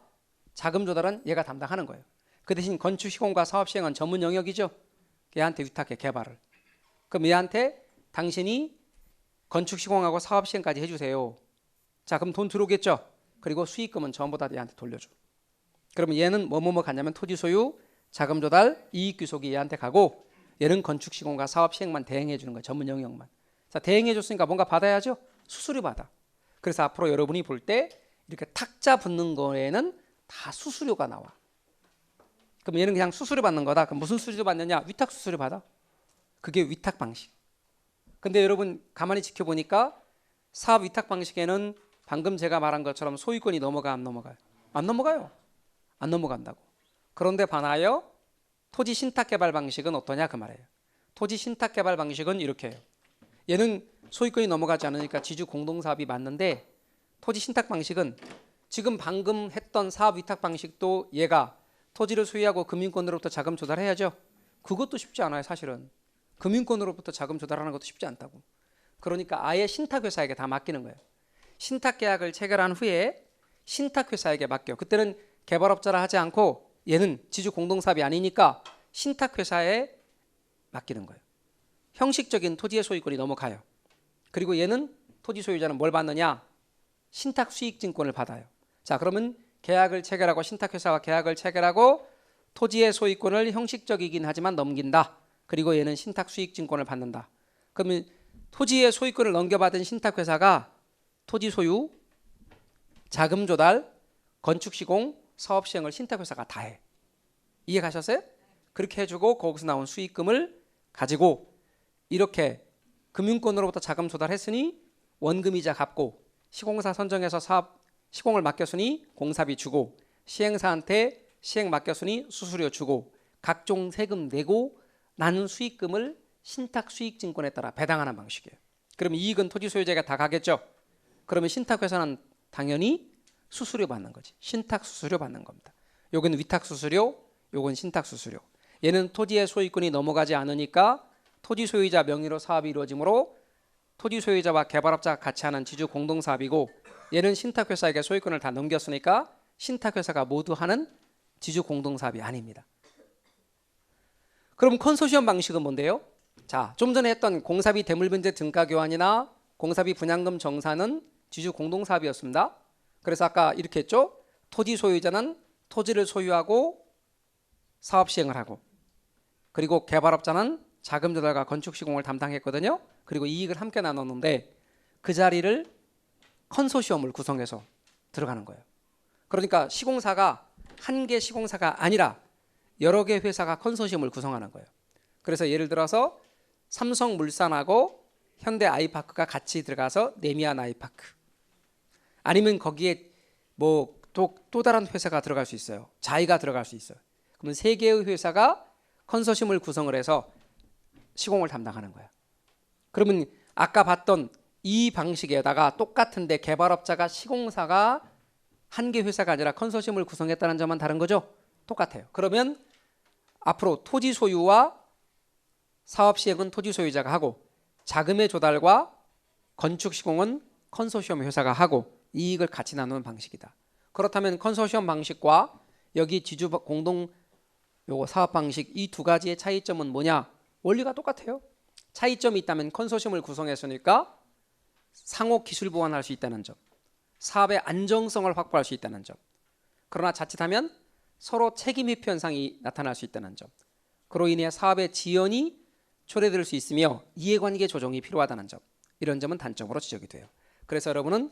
자금 조달은 얘가 담당하는 거예요. 그 대신 건축 시공과 사업 시행은 전문 영역이죠. 얘한테 위탁해 개발을. 그럼 얘한테 당신이 건축 시공하고 사업 시행까지 해주세요. 자, 그럼 돈 들어오겠죠. 그리고 수익금은 전부 다 얘한테 돌려줘. 그러면 얘는 뭐뭐 가냐면 토지 소유, 자금 조달, 이익 귀속이 얘한테 가고 얘는 건축 시공과 사업 시행만 대행해 주는 거예요. 전문 영역만. 자, 대행해 줬으니까 뭔가 받아야죠. 수수료 받아. 그래서 앞으로 여러분이 볼 때 이렇게 탁자 붙는 거에는 다 수수료가 나와. 그럼 얘는 그냥 수수료 받는 거다. 그럼 무슨 수수료 받느냐? 위탁 수수료 받아. 그게 위탁 방식. 근데 여러분 가만히 지켜보니까 사업 위탁 방식에는 방금 제가 말한 것처럼 소유권이 넘어가 안 넘어가요? 안 넘어가요. 안 넘어간다고. 그런데 반하여 토지 신탁 개발 방식은 어떠냐 그 말이에요. 토지 신탁 개발 방식은 이렇게 해요. 얘는 소유권이 넘어가지 않으니까 지주 공동사업이 맞는데 토지 신탁 방식은 지금 방금 했던 사업 위탁 방식도 얘가 토지를 소유하고 금융권으로부터 자금 조달해야죠. 그것도 쉽지 않아요 사실은. 금융권으로부터 자금 조달하는 것도 쉽지 않다고. 그러니까 아예 신탁회사에게 다 맡기는 거예요. 신탁계약을 체결한 후에 신탁회사에게 맡겨. 그때는 개발업자라 하지 않고 얘는 지주 공동사업이 아니니까 신탁회사에 맡기는 거예요. 형식적인 토지의 소유권이 넘어가요. 그리고 얘는 토지 소유자는 뭘 받느냐? 신탁 수익증권을 받아요. 자, 그러면 계약을 체결하고 신탁회사와 계약을 체결하고 토지의 소유권을 형식적이긴 하지만 넘긴다. 그리고 얘는 신탁 수익증권을 받는다. 그러면 토지의 소유권을 넘겨받은 신탁회사가 토지 소유, 자금 조달, 건축 시공, 사업 시행을 신탁회사가 다 해. 이해 가셨어요? 그렇게 해주고 거기서 나온 수익금을 가지고 이렇게 금융권으로부터 자금 조달했으니 원금이자 갚고 시공사 선정해서 사업 시공을 맡겼으니 공사비 주고 시행사한테 시행 맡겼으니 수수료 주고 각종 세금 내고 난 수익금을 신탁 수익증권에 따라 배당하는 방식이에요. 그럼 이익은 토지 소유자가 다 가겠죠. 그러면 신탁회사는 당연히 수수료 받는 거지. 신탁 수수료 받는 겁니다. 요건 위탁 수수료, 요건 신탁 수수료. 얘는 토지의 소유권이 넘어가지 않으니까 토지 소유자 명의로 사업이 이루어지므로 토지 소유자와 개발업자가 같이 하는 지주 공동사업이고 얘는 신탁회사에게 소유권을 다 넘겼으니까 신탁회사가 모두 하는 지주 공동사업이 아닙니다. 그럼 컨소시엄 방식은 뭔데요? 자, 좀 전에 했던 공사비 대물변제 등가 교환이나 공사비 분양금 정산은 지주 공동사업이었습니다. 그래서 아까 이렇게 했죠. 토지 소유자는 토지를 소유하고 사업 시행을 하고 그리고 개발업자는 자금 조달과 건축 시공을 담당했거든요. 그리고 이익을 함께 나눴는데 그 자리를 컨소시엄을 구성해서 들어가는 거예요. 그러니까 시공사가 한 개 시공사가 아니라 여러 개 회사가 컨소시엄을 구성하는 거예요. 그래서 예를 들어서 삼성물산하고 현대 아이파크가 같이 들어가서 네미안 아이파크 아니면 거기에 뭐 또 다른 회사가 들어갈 수 있어요. 자이가 들어갈 수 있어요. 그러면 세 개의 회사가 컨소시엄을 구성을 해서 시공을 담당하는 거야. 그러면 아까 봤던 이 방식에다가 똑같은데 개발업자가 시공사가 한 개 회사가 아니라 컨소시엄을 구성했다는 점만 다른 거죠? 똑같아요. 그러면 앞으로 토지 소유와 사업 시행은 토지 소유자가 하고 자금의 조달과 건축 시공은 컨소시엄 회사가 하고 이익을 같이 나누는 방식이다. 그렇다면 컨소시엄 방식과 여기 지주 공동 요거 사업 방식 이 두 가지의 차이점은 뭐냐? 원리가 똑같아요. 차이점이 있다면 컨소시엄을 구성했으니까 상호 기술 보완할 수 있다는 점, 사업의 안정성을 확보할 수 있다는 점. 그러나 자칫하면 서로 책임 회피 현상이 나타날 수 있다는 점. 그로 인해 사업의 지연이 초래될 수 있으며 이해관계 조정이 필요하다는 점. 이런 점은 단점으로 지적이 돼요. 그래서 여러분은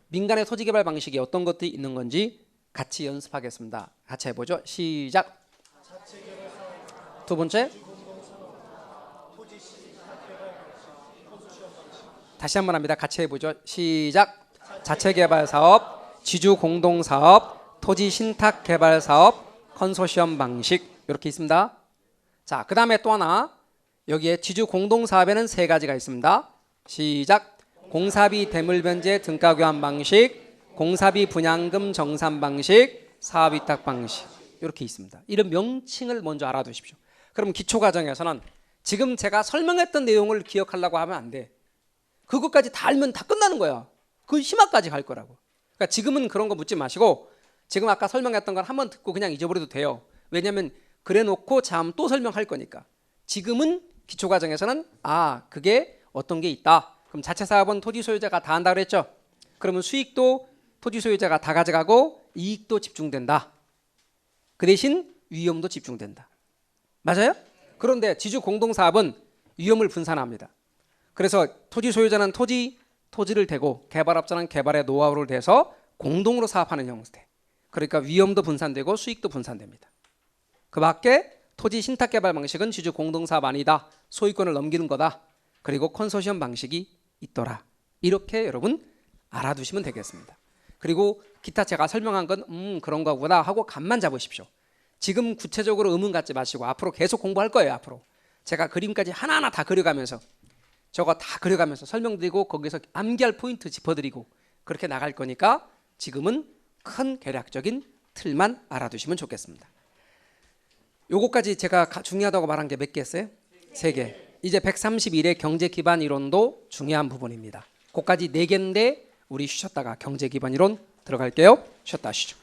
민간의 토지 개발 방식이 어떤 것들이 있는 건지 같이 연습하겠습니다. 같이 해보죠. 시작. 두 번째. 다시 한번 합니다. 같이 해보죠. 시작. 자체개발 사업, 지주 공동사업, 토지 신탁 개발 사업, 컨소시엄 방식 이렇게 있습니다. 자, 그 다음에 또 하나 여기에 지주 공동사업에는 세 가지가 있습니다. 시작. 공사비 대물변제 등가 교환 방식, 공사비 분양금 정산 방식, 사업 위탁 방식 이렇게 있습니다. 이런 명칭을 먼저 알아두십시오. 그럼 기초과정에서는 지금 제가 설명했던 내용을 기억하려고 하면 안 돼. 그것까지 다 알면 다 끝나는 거야. 그 심화까지 갈 거라고. 그러니까 지금은 그런 거 묻지 마시고 지금 아까 설명했던 건 한번 듣고 그냥 잊어버려도 돼요. 왜냐하면 그래 놓고 다음 또 설명할 거니까. 지금은 기초과정에서는 그게 어떤 게 있다. 그럼 자체 사업은 토지 소유자가 다 한다 그랬죠. 그러면 수익도 토지 소유자가 다 가져가고 이익도 집중된다. 그 대신 위험도 집중된다. 맞아요? 그런데 지주 공동사업은 위험을 분산합니다. 그래서 토지 소유자는 토지를 대고 개발업자는 개발의 노하우를 대서 공동으로 사업하는 형태. 그러니까 위험도 분산되고 수익도 분산됩니다. 그 밖에 토지 신탁 개발 방식은 지주 공동사업 아니다. 소유권을 넘기는 거다. 그리고 컨소시엄 방식이 있더라. 이렇게 여러분 알아두시면 되겠습니다. 그리고 기타 제가 설명한 건 그런 거구나 하고 감만 잡으십시오. 지금 구체적으로 의문 갖지 마시고 앞으로 계속 공부할 거예요. 앞으로 제가 그림까지 하나하나 다 그려가면서 저거 다 그려가면서 설명드리고 거기서 암기할 포인트 짚어드리고 그렇게 나갈 거니까 지금은 큰 개략적인 틀만 알아두시면 좋겠습니다. 요거까지 제가 중요하다고 말한 게 몇 개 했어요? 3개. 이제 131의 경제 기반 이론도 중요한 부분입니다. 그까지 4개인데 우리 쉬셨다가 경제 기반 이론 들어갈게요. 쉬었다 하시죠.